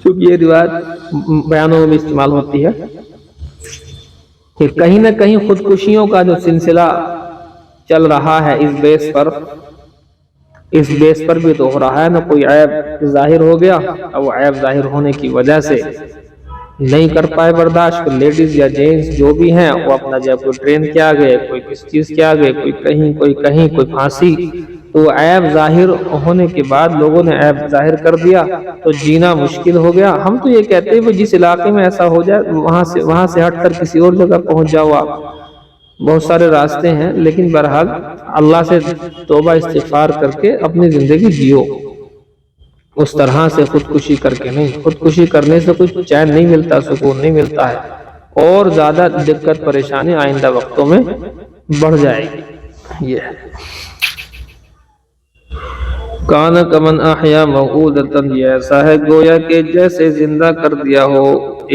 کیونکہ یہ روایت بیانوں میں استعمال ہوتی ہے کہ کہیں نہ کہیں خودکشیوں کا جو سلسلہ چل رہا ہے اس بیس پر بھی تو ہو رہا ہے نا. کوئی عیب ظاہر ہو گیا، اب وہ عیب ظاہر ہونے کی وجہ سے نہیں کر پائے برداشت، لیڈیز یا جینٹس جو بھی ہیں وہ اپنا جب کوئی ٹرین کے آگے، کوئی کس چیز کے آگے، کوئی کہیں کوئی پھانسی. تو عیب ظاہر ہونے کے بعد لوگوں نے عیب ظاہر کر دیا تو جینا مشکل ہو گیا. ہم تو یہ کہتے ہیں کہ جس علاقے میں ایسا ہو جائے وہاں سے ہٹ کر کسی اور جگہ پہنچ جاؤ. آپ بہت سارے راستے ہیں، لیکن بہرحال اللہ سے توبہ استغفار کر کے اپنی زندگی جیو، اس طرح سے خودکشی کر کے نہیں. خودکشی کرنے سے کچھ چین نہیں ملتا، سکون نہیں ملتا ہے، اور زیادہ دقت پریشانی آئندہ وقتوں میں بڑھ جائے گی. یہ ہے. کان کمن احیا موعودۃ، یہ ایسا ہے گویا کہ جیسے زندہ کر دیا ہو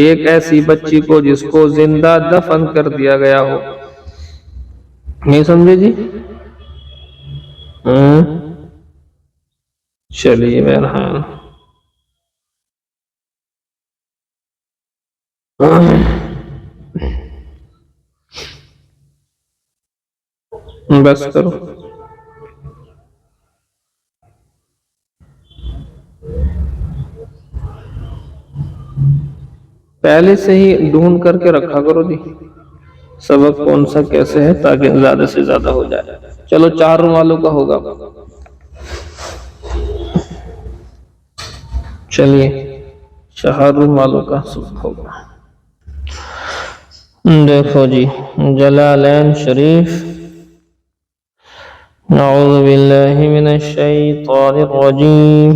ایک ایسی بچی کو جس کو زندہ دفن کر دیا گیا ہو. نہیں سمجھے جی؟ چلیے بہرحال بس کرو. پہلے سے ہی ڈھونڈ کر کے رکھا کرو جی سبق کون سا کیسے ہے، تاکہ زیادہ سے زیادہ ہو جائے. چلو 4 روم والوں کا ہوگا. چلیے 4 روم والوں کا سبق ہوگا. دیکھو جی جلالین شریف. اعوذ باللہ من الشیطان الرجیم.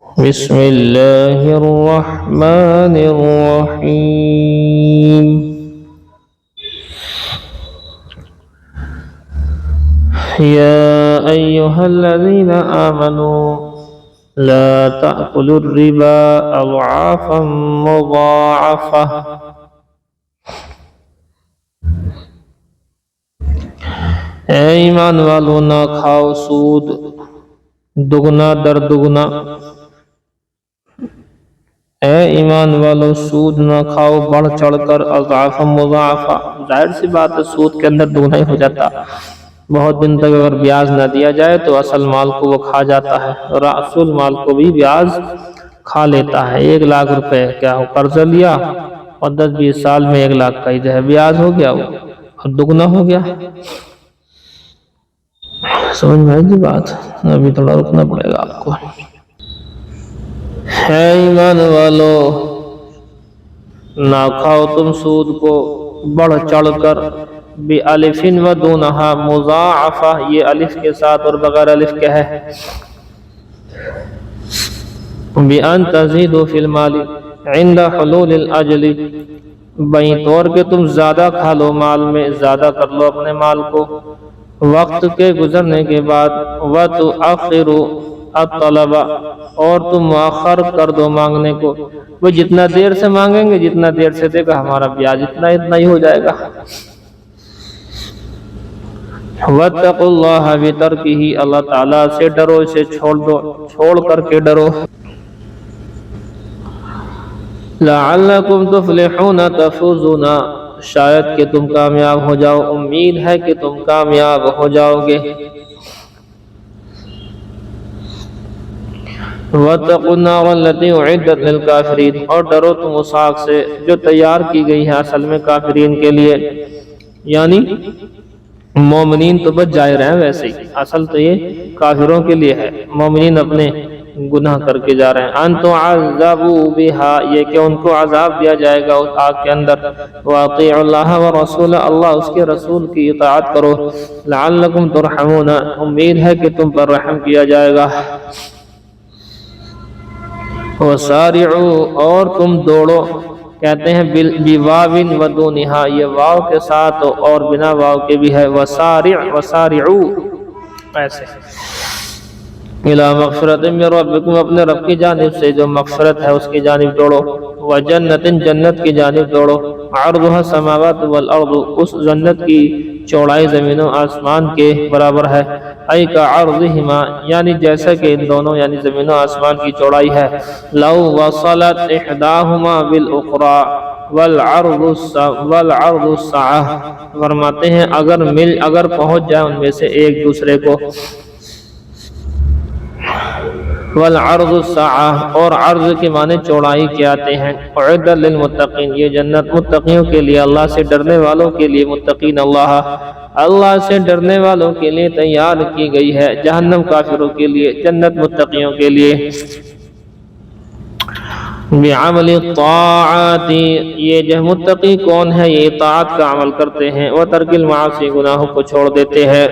بسم اللہ الرحمن الرحیم. یا ایہا الذین آمنوا لا تأکلوا الربا اضعافا مضاعفہ. اے ایمان والو نہ کھاؤ سود دگنا در دگنا. اے ایمان والو سود نہ کھاؤ بڑھ چڑھ کر. اضعافا مضاعفہ، ظاہر سی بات ہے سود کے اندر دگنا ہی ہو جاتا. بہت دن تک اگر بیاج نہ دیا جائے تو اصل مال کو وہ کھا جاتا ہے، اور اصل مال کو بھی بیاج کھا لیتا ہے. 1 لاکھ روپے کیا ہو قرضہ لیا اور 10-20 سال میں 1 لاکھ کا ہی جو ہے بیاج ہو گیا، اور دگنا ہو گیا. سمجھ میں آئی جی بات؟ ابھی تھوڑا رکنا پڑے گا آپ کو. اے ایمان والو نہ کھاؤ تم سود کو بڑھ چڑھ کر. بِأَلِفٍ وَدُونَهَا مضاعفہ، یہ الف کے ساتھ اور بغیر الف کے ہے. بِأَن تَزِيدُوا فِي الْمَالِ عِنْدَ حُلُولِ الْأَجْلِ، بیں طور کہ تم زیادہ کھا لو مال میں، زیادہ کر لو اپنے مال کو وقت کے گزرنے کے بعد. وَتُؤَخِّرُوا الطَّلَبَ، اور تم مؤخر کر دو مانگنے کو. وہ جتنا دیر سے مانگیں گے جتنا دیر سے دے گا ہمارا بیاج اتنا ہی ہو جائے گا. وَاتَّقُوا اللَّهَ بِتَرْكِهِ، اللہ تعالیٰ سے ڈرو، اسے چھوڑ کر کے ڈرو. لَعَلَّكُمْ تُفْلِحُونَ تَفُوزُونَ، شاید کہ تم کامیاب ہو جاؤ، امید ہے کہ تم کامیاب ہو جاؤ گے. وَاتَّقُوا النَّارَ الَّتِي أُعِدَّتْ لِلْكَافِرِينَ، اور ڈرو تم اس آگ سے جو تیار کی گئی ہے اصل میں کافرین کے لیے. یعنی مومنین تو بچ جائے رہے ہیں، ویسے ہی اصل تو یہ کافروں کے لیے ہے. مومنین اپنے گناہ کر کے جا رہے ہیں. ان تعذبوا بها، یہ کہ ان کو عذاب دیا جائے گا اس آگ کے اندر. واطیعوا اللہ ورسولہ، اللہ اس کے رسول کی اطاعت کرو. لعلکم ترحمون، امید ہے کہ تم پر رحم کیا جائے گا. وسارعوا، اور تم دوڑو. کہتے ہیں بواو ودونہا، یہ واو کے ساتھ اور بنا واو کے بھی ہے. وسارعوا ایسے. الی مغفرۃ من ربکم، اپنے رب کی جانب سے جو مغفرت ہے اس کی جانب دوڑو. وجنت، جنت کی جانب دوڑو. عرضها السماوات والارض، اس جنت کی چوڑائی زمین و آسمان کے برابر ہے. ای کا عرضہما، یعنی جیسا کہ ان دونوں یعنی زمین و آسمان کی چوڑائی ہے. لو وصلت احداہما بالاخرى والعرض السعہ، فرماتے ہیں اگر پہنچ جائے ان میں سے ایک دوسرے کو. والعرض السعہ، اور عرض کے معنی چوڑائی کے آتے ہیں. اعدت للمتقین، یہ جنت متقیوں کے لیے، اللہ سے ڈرنے والوں کے لیے. متقین اللہ سے ڈرنے والوں کے لیے تیار کی گئی ہے. جہنم کافروں کے لیے، جنت متقیوں کے لیے. بعمل الطاعات، یہ جو متقی کون ہے؟ یہ اطاعت کا عمل کرتے ہیں. وترک المعاصی، گناہوں کو چھوڑ دیتے ہیں.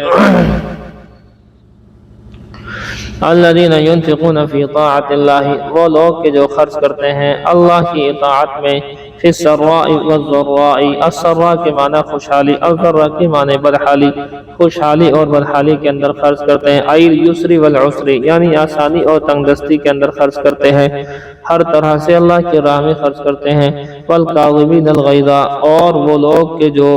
الذین ینفقون فی طاعت اللہ، وہ لوگ کہ جو خرچ کرتے ہیں اللہ کی اطاعت میں. فی السراء والضراء، السراء کے معنی خوشحالی، الضراء کے معنی بدحالی، خوشحالی اور بدحالی کے اندر خرچ کرتے ہیں، اليسر والعسر یعنی آسانی اور تنگ دستی کے اندر خرچ کرتے ہیں، ہر طرح سے اللہ کی راہ میں خرچ کرتے ہیں، والکاظمین الغیظ اور وہ لوگ کہ جو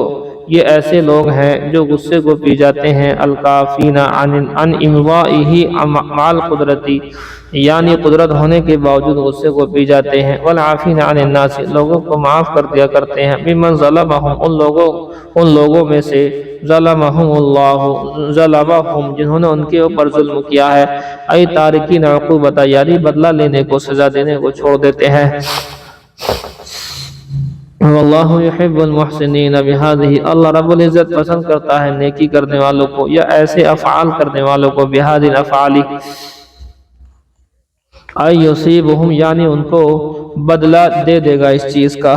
یہ ایسے لوگ ہیں جو غصے کو پی جاتے ہیں، الکافین عن امضائہ مع القدرتی یعنی قدرت ہونے کے باوجود غصے کو پی جاتے ہیں، والعافین عن الناس لوگوں کو معاف کر دیا کرتے ہیں، ممن ظلمہم ان لوگوں میں سے، ظلمہم اللہ ظلمہم جنہوں نے ان کے اوپر ظلم کیا ہے، ای تارکین عقوبت یعنی بدلہ لینے کو سزا دینے کو چھوڑ دیتے ہیں، واللہ یحب المحسنین بہذہ اللہ رب العزت پسند کرتا ہے نیکی کرنے والوں کو یا ایسے افعال کرنے والوں کو، بہذہ الافعال ای یصیبہم یعنی ان کو بدلہ دے دے گا اس چیز کا،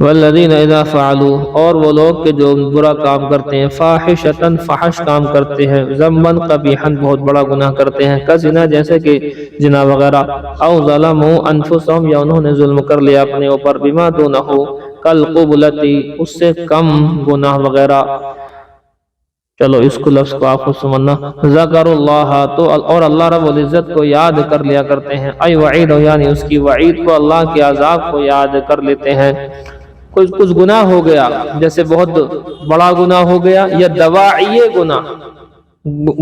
والذین اذا فعلوا اور وہ لوگ کہ جو برا کام کرتے ہیں، فاحشۃ فحش کام کرتے ہیں، ذنبا قبیحا بہت بڑا گناہ کرتے ہیں، کزنا جیسے کہ زنا وغیرہ، او ظلموا انفسہم یا انہوں نے ظلم کر لیا اپنے اوپر، بما دونہ کالقبلتی اس سے کم گناہ وغیرہ، چلو اس کو لفظ کو آپ کو سمجھنا، ذکر اللہ تو اور اللہ رب العزت کو یاد کر لیا کرتے ہیں، ای وعید یعنی اس کی وعید کو، اللہ کے عذاب کو یاد کر لیتے ہیں، کچھ گناہ ہو گیا جیسے بہت بڑا گناہ ہو گیا یا دواعی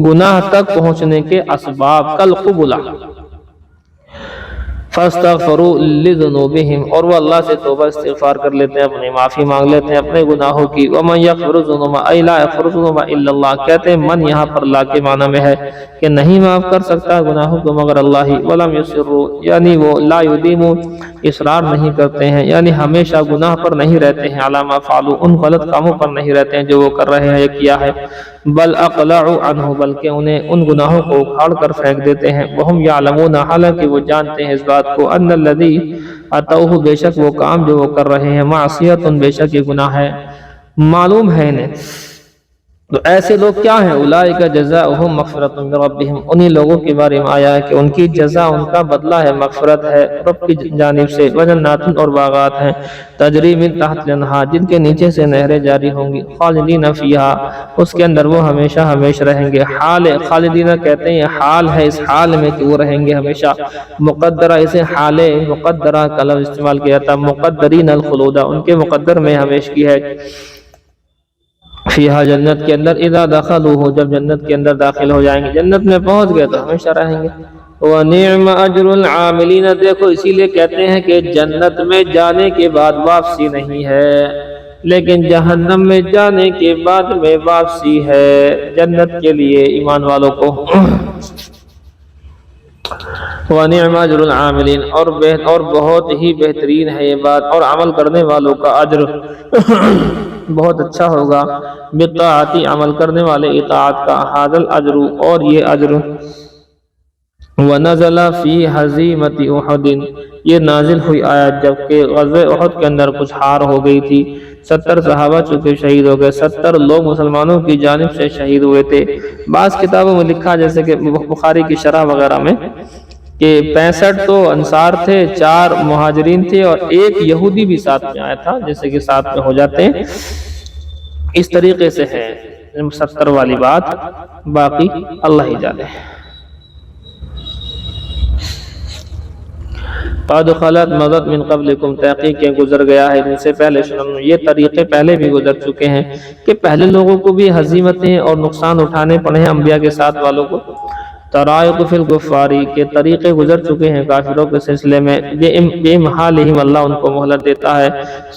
گناہ تک پہنچنے کے اسباب، کالقبلہ، فاستغفروا لذنوبہم اور وہ اللہ سے توبہ استغفار کر لیتے ہیں، اپنی معافی مانگ لیتے ہیں اپنے گناہوں کی، ومن یغفر الذنوب ای لا یغفر الذنوب الا اللہ کہتے ہیں من یہاں پر لا کے معنی میں ہے کہ نہیں معاف کر سکتا گناہوں کو مگر اللہ ہی، ولم یصروا یعنی وہ لا یدیموا اصرار نہیں کرتے ہیں یعنی ہمیشہ گناہ پر نہیں رہتے ہیں، علی ما فعلوا ان غلط کاموں پر نہیں رہتے ہیں جو وہ کر رہے ہیں یا کیا ہے، بل اقلعوا عنہ بلکہ انہیں ان گناہوں کو اکھاڑ کر پھینک دیتے ہیں، وہم یعلمون حالانکہ وہ جانتے ہیں اس بات کو، ان الذی اتوہ بے شک وہ کام جو وہ کر رہے ہیں، معصیت بے شک یہ گناہ ہے، معلوم ہے انہیں، تو ایسے لوگ کیا ہیں، اولئک جزاؤہم مغفرۃ من ربہم انہی لوگوں کے بارے میں آیا ہے کہ ان کی جزا ان کا بدلہ ہے، مغفرت ہے رب کی جانب سے، وجنات اور باغات ہیں، تجری من تحت الانہار جن کے نیچے سے نہریں جاری ہوں گی، خالدین فیہا اس کے اندر وہ ہمیشہ ہمیشہ رہیں گے، حال خالدین کہتے ہیں حال ہے اس حال میں کہ وہ رہیں گے ہمیشہ، مقدرہ اسے حال مقدرہ کا لفظ استعمال کیا تھا، مقدرین الخلود ان کے مقدر میں ہمیشگی ہے، فیہا جنت کے اندر، اذا دخلوہ جب جنت کے اندر داخل ہو جائیں گے، جنت میں پہنچ گئے تو ہمیشہ رہیں گے، وَنِعْمَ أَجْرُ الْعَامِلِينَ دیکھو اسی لیے کہتے ہیں کہ جنت میں جانے کے بعد واپسی نہیں ہے، لیکن جہنم میں جانے کے بعد میں واپسی ہے، جنت کے لیے ایمان والوں کو، وَنِعْمَ أَجْرُ الْعَامِلِينَ اور بہت ہی بہترین ہے یہ بات، اور عمل کرنے والوں کا اجر بہت اچھا ہوگا، بِالطَّاعَةِ عمل کرنے والے اطاعت کا، هذا الاجر اور یہ اجر، وَنَزَلَ فِي هَزِيمَةِ أُحُدٍ یہ نازل ہوئی آیت جبکہ غزوہ احد کے اندر کچھ ہار ہو گئی تھی، 70 صحابہ چونکہ شہید ہو گئے، 70 لوگ مسلمانوں کی جانب سے شہید ہوئے تھے، بعض کتابوں میں لکھا جیسے کہ بخاری کی شرح وغیرہ میں کہ 65 تو انصار تھے، 4 مہاجرین تھے اور 1 یہودی بھی ساتھ میں آیا تھا، جیسے کہ ساتھ میں ہو جاتے ہیں، اس طریقے سے ہے 70 والی بات، باقی اللہ ہی جانے۔ قد خلت مضت من قبلکم تحقیقیں گزر گیا ہے جن سے پہلے، یہ طریقے پہلے بھی گزر چکے ہیں کہ پہلے لوگوں کو بھی ہزیمتیں اور نقصان اٹھانے پڑے ہیں، انبیاء کے ساتھ والوں کو، طرائق فی الکفاری کے طریقے گزر چکے ہیں کافروں کے سلسلے میں، بِإِمْحَالِهِمْ اللہ ان کو مہلت دیتا ہے،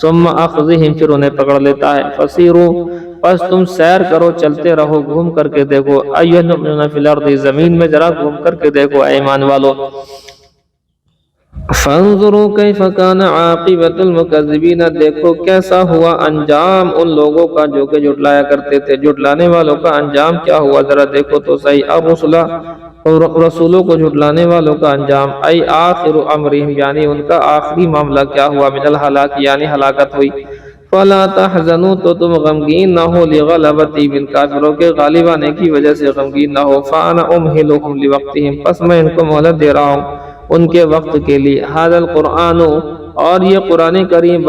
ثم اخذہم پھر انہیں پکڑ لیتا ہے، فسیروا پس تم سیر کرو چلتے رہو گھوم کر کے دیکھو، ایھا المؤمنون فی الارض زمین میں ذرا گھوم کر کے دیکھو اے ایمان والو، فانظروا کیف کان عاقبۃ المکذبین دیکھو کیسا ہوا انجام ان لوگوں کا جو کہ جھٹلایا کرتے تھے، جھٹلانے والوں کا انجام کیا ہوا ذرا دیکھو تو صحیح، الرسل رسولوں کو جھٹلانے والوں کا انجام، ای آخر امرہم یعنی ان کا آخری معاملہ کیا ہوا، من الہلاک یعنی ہلاکت ہوئی، فلا تحزنوا تو تم غمگین نہ ہو، لغلبتی من کافروں کے غالب آنے کی وجہ سے غمگین نہ ہو، فانا امہلہم لوقتہم پس میں ان کو مہلت دے رہا ہوں، ان کے وقت کے لیے. ھذا القرآن، اور یہ قرآن کریم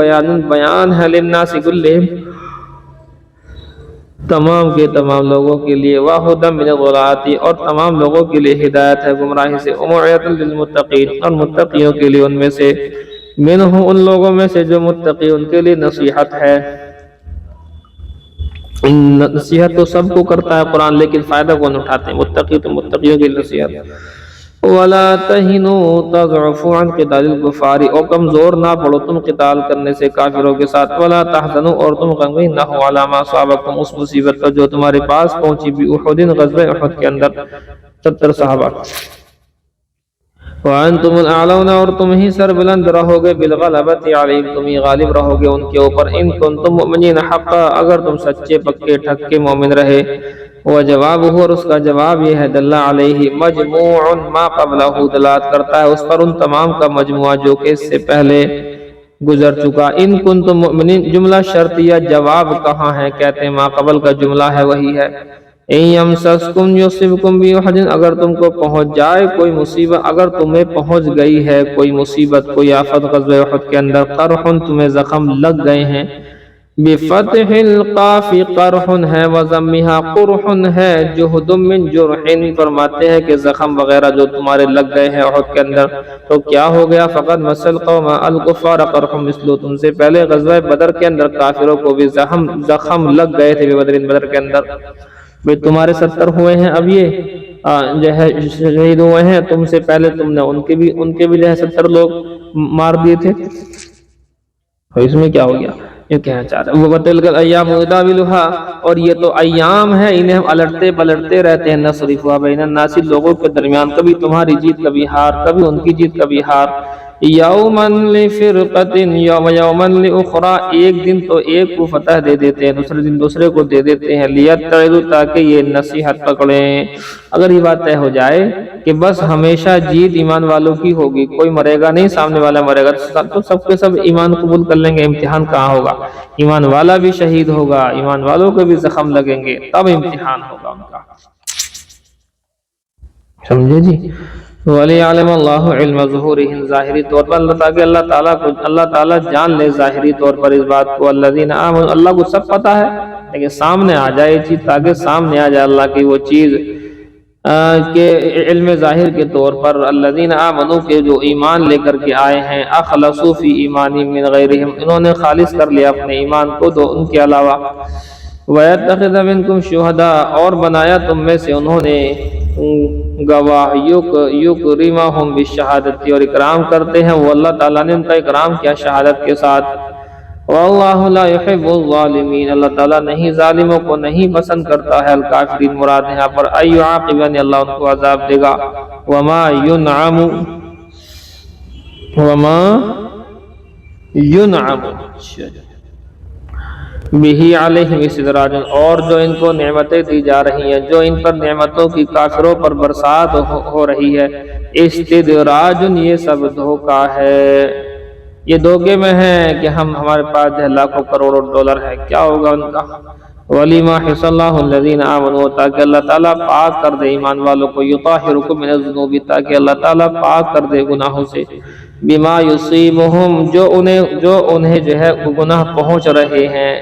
بیان ہے للناس کلہم، تمام کے تمام لوگوں کے لیے، وہدی من الضلالات، اور تمام لوگوں کے لیے ہدایت ہے گمراہی سے، وموعظۃ للمتقین، اور متقیوں کے لیے ان میں سے، منہ ان لوگوں میں سے جو متقی ان کے لیے نصیحت ہے. نصیحت تو سب کو کرتا ہے قرآن، لیکن فائدہ کون اٹھاتے ہیں؟ متقی، تو متقیوں کی نصیحت. وَلَا تَهِنُوا تَضْعُفُوا عَنْ قِتَالِ الْكُفَّارِ، اور کمزور نہ پڑو تم قتال کرنے سے کافروں کے ساتھ. وَلَا تَحْزَنُوا، اور تم غمگین نہ ہو، عَلَىٰ مَا أَصَابَكُمْ، اس مصیبت پر جو تمہارے پاس پہنچی بھی احد، غزوہ احد کے اندر 70 صحابہ. وَأَنْتُمُ الْأَعْلَوْنَ، اور تم ہی سربلند رہو گے، بِالْغَلَبَةِ عَلَيْهِمْ، تم ہی غالب رہو گے ان کے اوپر. إِن كُنتُم مُؤْمِنِينَ حَقًّا، اگر تم سچے پکے ٹھکے مومن رہے. وجوابہ، اور اس کا جواب یہ ہے، دل علیہ مجموع ما قبلہ، دلالت کرتا ہے اس پر ان تمام کا مجموعہ جو کہ اس سے پہلے گزر چکا. ان کنتم مؤمنین، جملہ شرطیہ، جواب کہاں ہے؟ کہتے ہیں ما قبل کا جملہ ہے، وہی ہے. ان یمسسکم یصبکم بوحد، اگر تم کو پہنچ جائے کوئی مصیبت، اگر تمہیں پہنچ گئی ہے کوئی مصیبت، کوئی آفت غزوہ احد کے اندر، قرح، تمہیں زخم لگ گئے ہیں. بفتح القاف قرح ہے، وضمها قرح ہے، جہد من جرح، فرماتے ہیں کہ زخم وغیرہ جو تمہارے لگ گئے ہیں احد کے اندر، تو کیا ہو گیا؟ فقد مس القوم الکفار قرح مثلہ، تم سے پہلے غزوہ بدر کے اندر کافروں کو بھی زخم لگ گئے تھے بدر کے اندر. بھئی تمہارے 70 ہوئے ہیں، اب یہ جو ہے شہید ہوئے ہیں، تم سے پہلے تم نے ان کے بھی جو ہے 70 لوگ مار دیے تھے. تو اس میں کیا ہو گیا؟ یہ کہنا چاہ رہے ہیں وَتِلْكَ الْأَيَّامُ نُدَاوِلُهَا، اور یہ تو ایام ہے، انہیں ہم الٹتے پلٹتے رہتے ہیں. نَصْرِفُهَا بَيْنَ النَّاسِ، لوگوں کے درمیان، کبھی تمہاری جیت کبھی ہار، کبھی ان کی جیت کبھی ہار. یوماً لِفِرْقَةٍ یوماً لِأُخْرَىٰ، ایک دن تو ایک کو فتح دے دیتے ہیں، دوسرے دن دوسرے کو دے دیتے ہیں. لِيَتَّعِظُوا، تاکہ یہ نصیحت پکڑیں. اگر یہ بات طے ہو جائے کہ بس ہمیشہ جیت ایمان والوں کی ہوگی، کوئی مرے گا نہیں، سامنے والا مرے گا، تو سب کے سب ایمان قبول کر لیں گے. امتحان کہاں ہوگا؟ ایمان والا بھی شہید ہوگا، ایمان والوں کو بھی زخم لگیں گے، تب امتحان ہوگا ان کا. سمجھے جی؟ وَلِيَعْلَمَ اللَّهُ عِلْمَ ظُهُورِهِمْ، ظاہری طور پر تاکہ اللہ تعالیٰ جان لے ظاہری طور پر اس بات کو. الَّذِينَ آمَنُوا، اللہ کو سب پتہ ہے، لیکن سامنے آ جائے چیز، تاکہ سامنے آ جائے اللہ کی وہ چیز کہ علم ظاہر کے طور پر. الَّذِينَ آمَنُوا، کہ جو ایمان لے کر کے آئے ہیں. اخلصوا فی ایمانہم من غیرہم، انہوں نے خالص کر لیا اپنے ایمان کو تو ان کے علاوہ. وَيَتَّخِذَ مِنْكُمْ شُهَدَاءَ، اور بنایا تم میں سے انہوں نے گواہ. یکرمہم بالشہادۃ، اور اکرام کرتے ہیں وہ اللہ تعالیٰ نے ان کا اکرام کیا شہادت کے ساتھ. واللہ لا يحب الظالمین، اللہ تعالیٰ نہیں ظالموں کو نہیں پسند کرتا ہے. الکافرین مراد یہاں پر ایعاقب، یعنی اللہ ان کو عذاب دے گا. وما ینعم بہی علیہم استدراج، اور جو ان کو نعمتیں دی جا رہی ہیں، جو ان پر نعمتوں کی کافروں پر برسات ہو رہی ہے. استدراج، یہ سب دھوکہ ہے، یہ دھوکے میں ہے کہ ہمارے پاس لاکھوں کروڑوں ڈالر ہے، کیا ہوگا ان کا. وَلِيُمَحِّصَ اللَّهُ الَّذِينَ آمَنُوا، تاکہ اللہ تعالیٰ پاک کر دے ایمان والوں کو. يُطَهِّرُكُم مِّنَ الذُّنُوبِ، تاکہ اللہ تعالیٰ پاک کر دے گناہوں سے. بِمَا يُصِيبُهُمْ، جو انہیں جو ہے گناہ پہنچ رہے ہیں.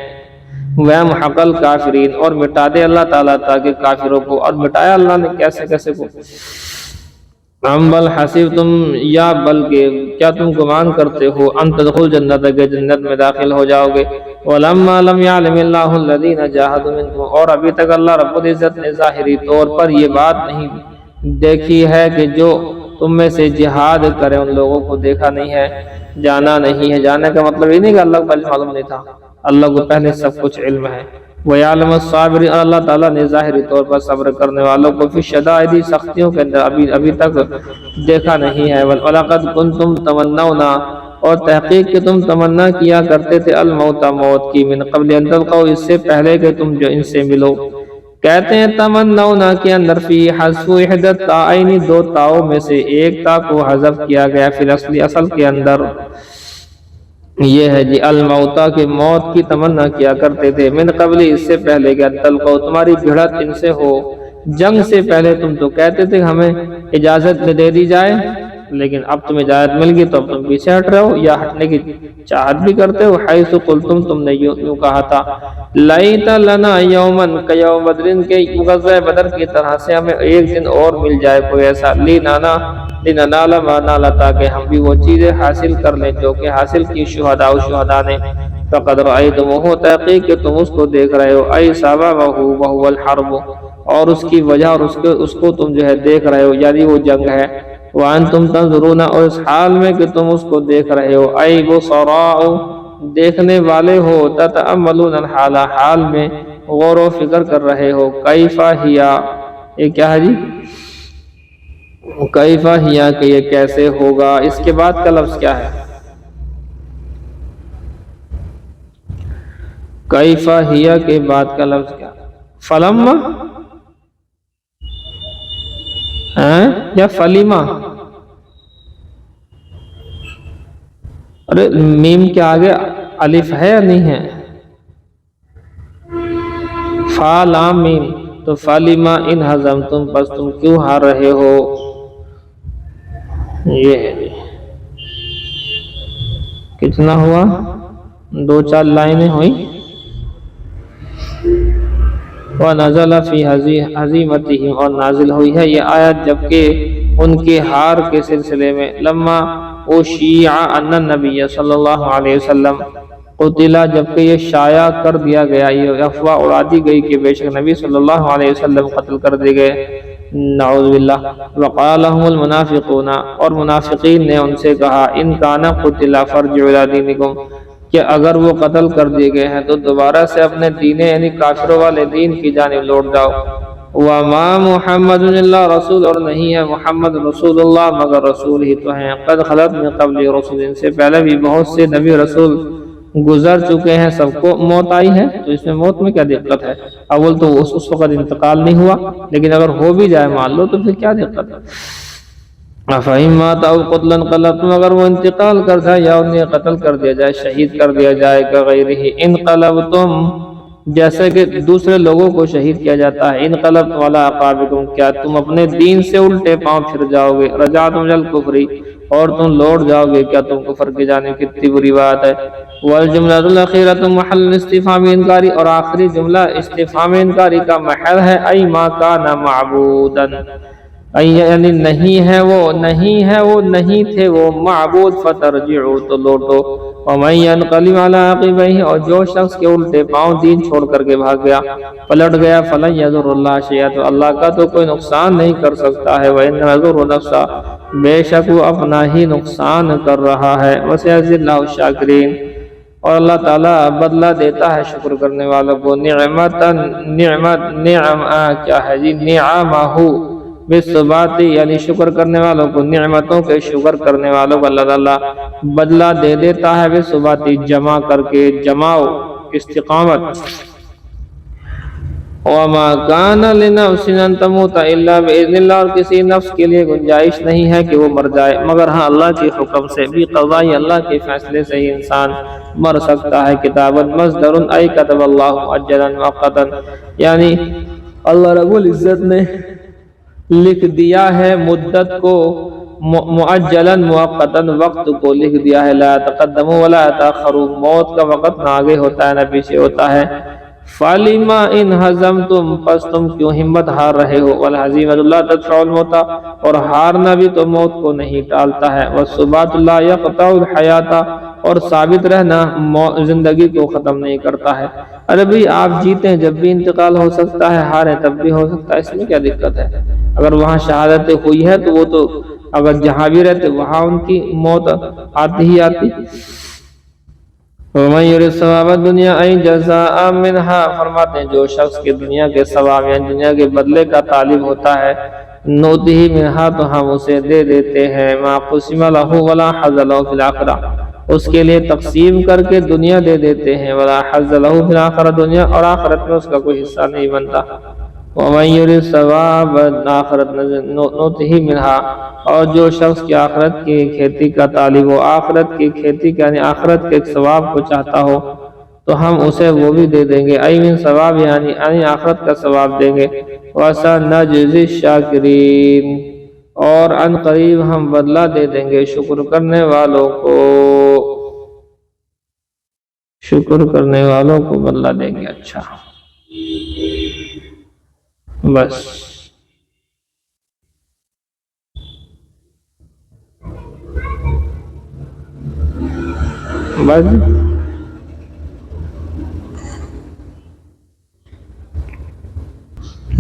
وَيَمْحَقَ الْكَافِرِينَ، اور مٹا دے اللہ تعالیٰ تاکہ کافروں کو. اور مٹایا اللہ نے کیسے کو. بل حسبتم، یا بلکہ کیا تم گمان کرتے ہو، ان تدخل جنت، کہ جنت میں داخل ہو جاؤ گے. ولما لم يعلم الله الذين جاهدوا منكم، اور ابھی تک اللہ رب العزت نے ظاہری طور پر یہ بات نہیں دیکھی ہے کہ جو تم میں سے جہاد کرے ان لوگوں کو دیکھا نہیں ہے، جانا نہیں ہے. جانے کا مطلب یہ نہیں کہ اللہ کو پہلے معلوم نہیں تھا، اللہ کو پہلے سب کچھ علم ہے. وَيَعْلَمُ الصَّابِرِينَ، اور اللہ تعالیٰ نے ظاہری طور پر صبر کرنے والوں کو. فی الشدائد، سختیوں کے اندر ابھی تک دیکھا نہیں ہے. وَلَقَدْ كُنْتُمْ تَمَنَّوْنَ، اور تحقیق کہ تم تمنا کیا کرتے تھے، الموت، موت کی. من قبل ان تلقوا، اس سے پہلے کہ تم جو ان سے ملو. کہتے ہیں تمنونا کے اندر فی حذف احد التاءین، دو تاؤں میں سے ایک تا کو حذف کیا گیا فی الاصل، اصل کے اندر. یہ ہے جی الموتا، کے موت کی تمنا کیا کرتے تھے. من قبل، اس سے پہلے کہ تلقوا، تمہاری بھڑت ان سے ہو. جنگ سے پہلے تم تو کہتے تھے ہمیں اجازت دے دی جائے لیکن اب تمہیں ہدایت مل گئی تو اب تم پیچھے ہٹ رہے ہو یا ہٹنے کی چاہت بھی کرتے ہو۔ حیث قلتم، تم نے یوں کہا تھا، لیت لنا یومن کیوم بدر، کے غزوہ بدر کی طرح سے ہمیں ایک دن اور مل جائے کوئی ایسا، لننال ما نال، تاکہ ہم بھی وہ چیزیں حاصل کر لیں جو کہ حاصل کی شہداء نے۔ فقد رأیتموہ، تحقیق کہ تم اس کو دیکھ رہے ہو، ای سببہ وہو الحرب، اور اس کی وجہ اور اس کو تم جو ہے دیکھ رہے ہو، یعنی وہ جنگ ہے۔ وانتم تنظرون، اور اس حال میں کہ تم اس کو دیکھ رہے ہو، ای بصراء، دیکھنے والے ہو، تتأملون الحال، حال میں غور و فکر کر رہے ہو، کیفا ہیا، یہ کیا ہے جی، کیفا ہیا کہ یہ کیسے ہوگا، اس کے بعد کا لفظ کیا ہے، کیفا ہیا کے بعد کا لفظ کیا، فلما یا فلیما، ارے میم کے آگے الف ہے یا نہیں ہے، فا لام میم، تو فلیما ان ہزمتم، پس تم کیوں ہار رہے ہو، یہ ہے کتنا ہوا، 2-4 لائنیں ہوئی۔ وَنَزَلَ فِي ہزیمتہم، اور نازل ہوئی ہے یہ آیت جبکہ ان کے ہار کے سلسلے میں، لما اشیع ان النبی صلی اللہ علیہ وسلم قتلا، جبکہ یہ شائع کر دیا گیا، یہ افواہ اڑا دی گئی کہ بے شک نبی صلی اللہ علیہ وسلم قتل کر دیے گئے، نعوذ باللہ۔ وقال لهم المنافقون، اور منافقین نے ان سے کہا، ان کان قتلا فارجعوا الی دینکم، کہ اگر وہ قتل کر دیے گئے ہیں تو دوبارہ سے اپنے دین یعنی کافروں والے دین کی جانب لوٹ جاؤ۔ وما محمد الا رسول، اور نہیں ہے محمد رسول اللہ مگر رسول ہی تو ہیں، قد خلت من قبل رسول، ان سے پہلے بھی بہت سے نبی رسول گزر چکے ہیں، سب کو موت آئی ہے، تو اس میں موت میں کیا دقت ہے، اول تو اس وقت انتقال نہیں ہوا، لیکن اگر ہو بھی جائے مان لو تو پھر کیا دقت ہے۔ فَإِن مَاتَ أَوْ قُتِلَ انقلبتم، اگر وہ انتقال کر جائے یا انہیں قتل کر دیا جائے، شہید کر دیا جائے، كَغَيْرِهِ انقلبتم، جیسے کہ دوسرے لوگوں کو شہید کیا جاتا ہے، انقلبتم علی اعقابکم، کیا تم اپنے دین سے الٹے پاؤں پھر جاؤ گے، رجعتم الی الکفر، اور تم لوٹ جاؤ گے، کیا تم کفر کی جانب، کتنی بری بات ہے۔ والجملۃ الاخیرۃ محل استفہام انکاری، اور آخری جملہ استفہام انکاری کا محل ہے، ای ما کان معبودا، یعنی نہیں ہے وہ نہیں تھے وہ معبود، فترجعوا، تو لوٹو، ومن ينقلب على عقبیہ، اور جو شخص کے الٹے پاؤں دین چھوڑ کر کے بھاگ گیا، پلٹ گیا، فلن یضر اللہ شیئا، تو اللہ کا تو کوئی نقصان نہیں کر سکتا ہے، وانما یضر نفسہ، بے شک وہ اپنا ہی نقصان کر رہا ہے، وسيجزي الله الشاکرین، اور اللہ تعالیٰ بدلہ دیتا ہے شکر کرنے والوں کو، کیا ہے جی، نعمہ بالثبات، یعنی شکر کرنے والوں کو، نعمتوں کے شکر کرنے والوں کو اللہ تعالیٰ بدلہ دے دیتا ہے، بالثبات، جمع کر کے، جماؤ، استقامت۔ وما كان لنفس ان تموت الا باذن اللہ، اور کسی نفس کے لیے گنجائش نہیں ہے کہ وہ مر جائے مگر ہاں اللہ کے حکم سے، بھی قضاء اللہ کے فیصلے سے ہی انسان مر سکتا ہے۔ کتابا مصدر ای کتب اللہ مؤجلا مؤقتا، یعنی اللہ رب العزت نے لکھ دیا ہے مدت کو، مؤجلا مؤقتا، وقت کو لکھ دیا ہے، لا تقدموا ولا تاخروا، موت کا وقت نہ آگے ہوتا ہے نہ پیچھے ہوتا ہے۔ فَلِمَا إِنْ هَزَمْتُمْ، پس تم کیوں ہمت ہار رہے ہو، وَالْحَزِيمَةُ لَا تَدْفَعُ الْمَوْتَ، اور ہارنا بھی تو موت کو نہیں ٹالتا ہے، وَالثُّبَاتُ لَا يَقْطَعُ الْحَيَاةَ، اور ثابت رہنا زندگی کو ختم نہیں کرتا ہے۔ ارے بھئی آپ جیتے جب بھی انتقال ہو سکتا ہے، ہارے تب بھی ہو سکتا ہے، اس میں کیا دقت ہے، اگر وہاں شہادت ہوئی ہے تو وہ تو اگر جہاں بھی رہتے وہاں ان کی موت آتی ہی آتی۔ وَمَن يُرِدْ ثَوَابَ الدُّنْيَا أَيْ جَزَاءً مِنْهَا، فرماتے ہیں جو شخص کے دنیا کے ثواب یعنی دنیا کے بدلے کا طالب ہوتا ہے، نُؤْتِهِ مِنْهَا، تو ہم اسے دے دیتے ہیں، مَا قُسِمَ لَهُ وَلَا حَظَّ لَهُ فِي الْآخِرَةِ، اس کے لیے تقسیم کر کے دنیا دے دیتے ہیں، وَلَا حَظَّ لَهُ فِي الْآخِرَةِ، دنیا اور آخرت میں اس کا کوئی حصہ نہیں بنتا۔ وَمَن يُرِدْ ثَوَابَ الْآخِرَةِ نُؤْتِهِ مِنْهَا، اور جو شخص کی آخرت کی کھیتی کا طالب ہو، آخرت کی کھیتی کا یعنی آخرت کے ثواب کو چاہتا ہو تو ہم اسے وہ بھی دے دیں گے، ای من ثواب، یعنی آخرت کا ثواب دیں گے، وَسَنَجْزِي الشَّاکِرِینَ، اور ان قریب ہم بدلہ دے دیں گے شکر کرنے والوں کو، شکر کرنے والوں کو بدلہ دیں گے۔ اچھا بس بس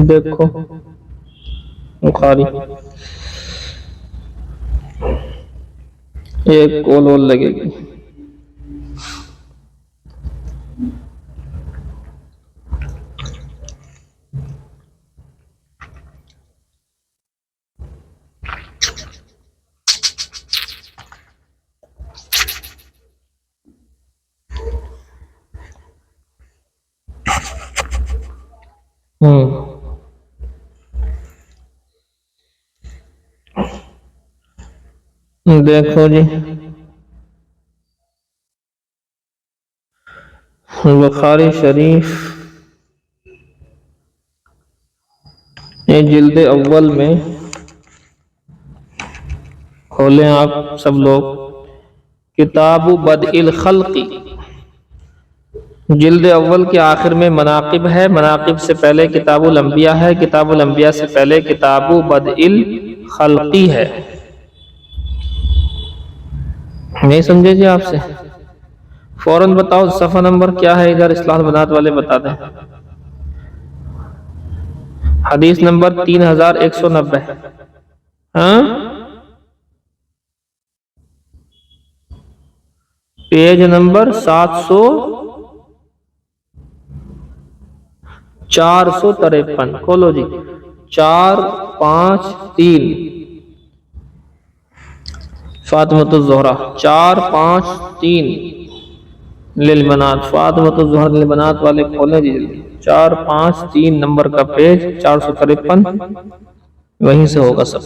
دیکھو بخاری ایک کول اور لگے گی۔ دیکھو جی بخاری شریف یہ جلد اول میں کھولیں آپ سب لوگ، کتاب بدء الخلق، جلد اول کے آخر میں مناقب ہے، مناقب سے پہلے کتاب الانبیاء ہے، کتاب الانبیاء سے پہلے کتاب بدء الخلق ہے۔ نہیں سمجھے جی؟ آپ سے فوراً بتاؤ صفحہ نمبر کیا ہے، ادھر اصلاح البنات والے بتا دیں۔ حدیث نمبر 3190، ہاں پیج نمبر 453، کھولو جی 453 فاطمۃ الزہرا 453 للبنات، فاطمۃ الزہرا للبنات والے کھولیں جی جلدی، 453 نمبر کا پیج 453، وہیں سے ہوگا سب۔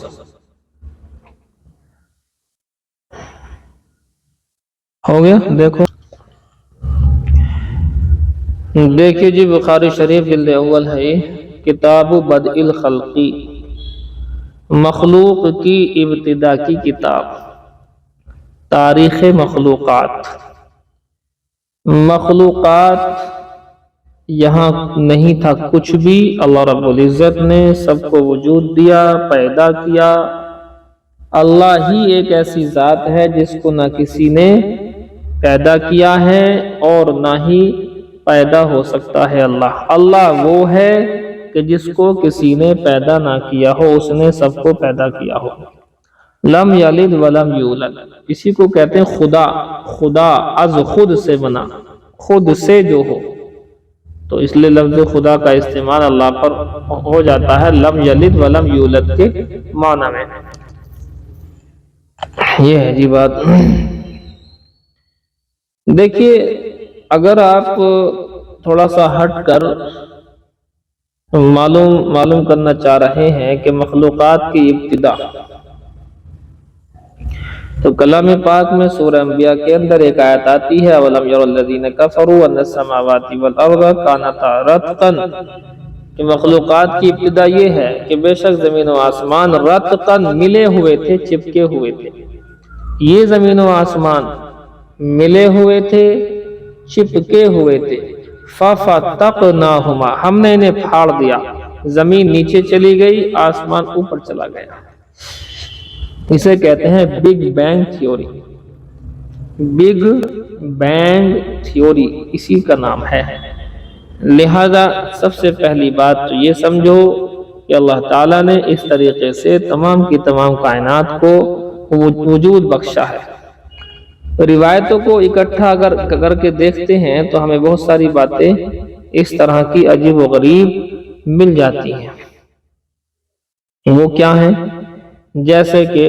ہو گیا؟ دیکھو دیکھیے جی بخاری شریف جلد اول ہے یہ، کتاب بدء الخلق، مخلوق کی ابتدا کی کتاب، تاریخ مخلوقات۔ مخلوقات یہاں نہیں تھا کچھ بھی، اللہ رب العزت نے سب کو وجود دیا، پیدا کیا۔ اللہ ہی ایک ایسی ذات ہے جس کو نہ کسی نے پیدا کیا ہے اور نہ ہی پیدا ہو سکتا ہے۔ اللہ وہ ہے کہ جس کو کسی نے پیدا نہ کیا ہو، اس نے سب کو پیدا کیا ہو۔ لم یلد ولم یولد، اسی کو کہتے ہیں خدا، خدا از خود سے بنا، خود سے جو ہو، تو اس لیے لفظ خدا کا استعمال اللہ پر ہو جاتا ہے لم یلد ولم یولد کے معنی میں۔ یہ ہے جی بات۔ دیکھیے اگر آپ تھوڑا سا ہٹ کر معلوم کرنا چاہ رہے ہیں کہ مخلوقات کی ابتدا، تو کلام پاک میں سورہ انبیاء کے اندر ایک آیت آتی ہے اَوَلَمْ يَرَ الَّذِينَ كَفَرُوا أَنَّ السَّمَاوَاتِ وَالْأَرْضَ كَانَتَا رَتْقًا، کہ مخلوقات کی ابتدا یہ ہے کہ بے شک زمین و آسمان رتقاً ملے ہوئے تھے، چپکے ہوئے تھے۔ یہ زمین و آسمان ملے ہوئے تھے، چپکے ہوئے تھے۔ فَفَتَقْنَاهُمَا، ہم نے انہیں پھاڑ دیا، زمین نیچے چلی گئی، آسمان اوپر چلا گیا۔ اسے کہتے ہیں big bang theory, big bang theory اسی کا نام ہے۔ لہذا سب سے پہلی بات تو یہ سمجھو کہ اللہ تعالیٰ نے اس طریقے سے تمام کی تمام کائنات کو وجود بخشا ہے۔ روایتوں کو اکٹھا اگر کر کے دیکھتے ہیں تو ہمیں بہت ساری باتیں اس طرح کی عجیب و غریب مل جاتی ہیں۔ وہ کیا ہیں؟ جیسے کہ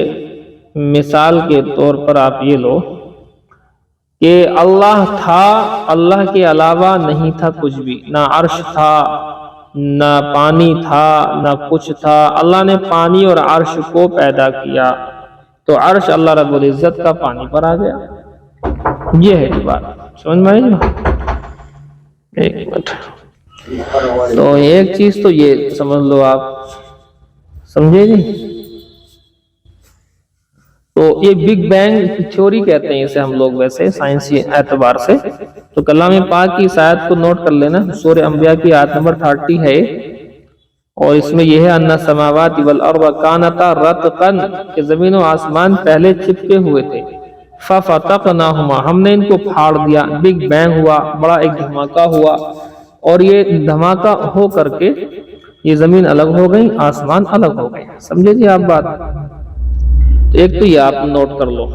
مثال کے طور پر آپ یہ لو کہ اللہ تھا، اللہ کے علاوہ نہیں تھا کچھ بھی، نہ عرش تھا، نہ پانی تھا، نہ کچھ تھا۔ اللہ نے پانی اور عرش کو پیدا کیا تو عرش اللہ رب العزت کا پانی پر آ گیا۔ یہ ہے جی بات، سمجھ میں آئی؟ ایک منٹ، تو ایک چیز تو یہ سمجھ لو آپ، سمجھے جی؟ تو یہ بگ بینگ تھیوری کہتے ہیں اسے ہم لوگ ویسے سائنسی اعتبار سے. تو کلام پاک کی اس آیت کو نوٹ کر لینا، سورہ انبیاء کی آیت نمبر 30 ہے، اور اس میں یہ ہے ان السماوات والارض کانتا رتقا کہ زمین و آسمان پہلے چپکے ہوئے تھے، ففتقناہما ہم نے ان کو پھاڑ دیا. بگ بینگ ہوا، بڑا ایک دھماکہ ہوا، اور یہ دھماکہ ہو کر کے یہ زمین الگ ہو گئی، آسمان الگ ہو گئے. سمجھے جی آپ بات؟ تو ایک تو یہ آپ نوٹ کر لو.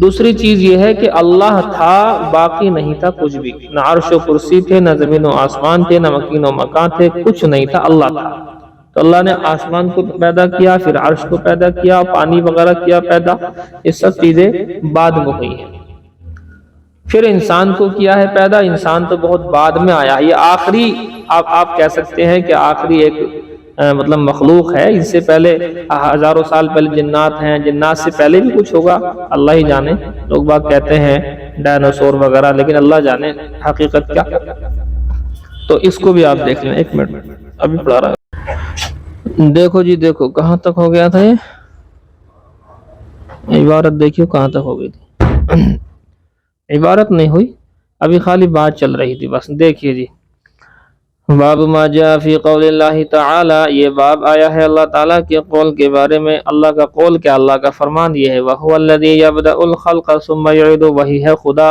دوسری چیز یہ ہے کہ اللہ تھا، باقی نہیں تھا کچھ بھی، نہ عرش و کرسی تھے، نہ زمین و آسمان تھے، نہ مکین و مکان تھے، کچھ نہیں تھا، اللہ تھا. تو اللہ نے آسمان کو پیدا کیا، پھر عرش کو پیدا کیا، پانی وغیرہ کیا پیدا. یہ سب چیزیں بعد میں ہوئی ہیں. پھر انسان کو کیا ہے پیدا، انسان تو بہت بعد میں آیا. یہ آخری آپ کہہ سکتے ہیں کہ آخری ایک مطلب مخلوق ہے. اس سے پہلے ہزاروں سال پہلے جنات ہیں، جنات سے پہلے بھی کچھ ہوگا، اللہ ہی جانے. لوگ باگ کہتے ہیں ڈائنوسور وغیرہ، لیکن اللہ جانے حقیقت کیا. تو اس کو بھی آپ دیکھ لیں. ایک منٹ ابھی پڑھا رہا ہوں. دیکھو جی دیکھو کہاں تک ہو گیا تھا، یہ عبارت دیکھیو کہاں تک ہو گئی تھی. عبارت نہیں ہوئی ابھی، خالی بات چل رہی تھی بس. دیکھیے جی، باب ما جاء فی قول اللہ تعالی، یہ باب آیا ہے اللہ تعالیٰ کے قول کے بارے میں. اللہ کا قول کیا، اللہ کا فرمان یہ ہے، وَهُوَ الَّذِي يَبْدَأُ الْخَلْقَ ثُمَّ يُعِيدُ، وہی ہے خدا،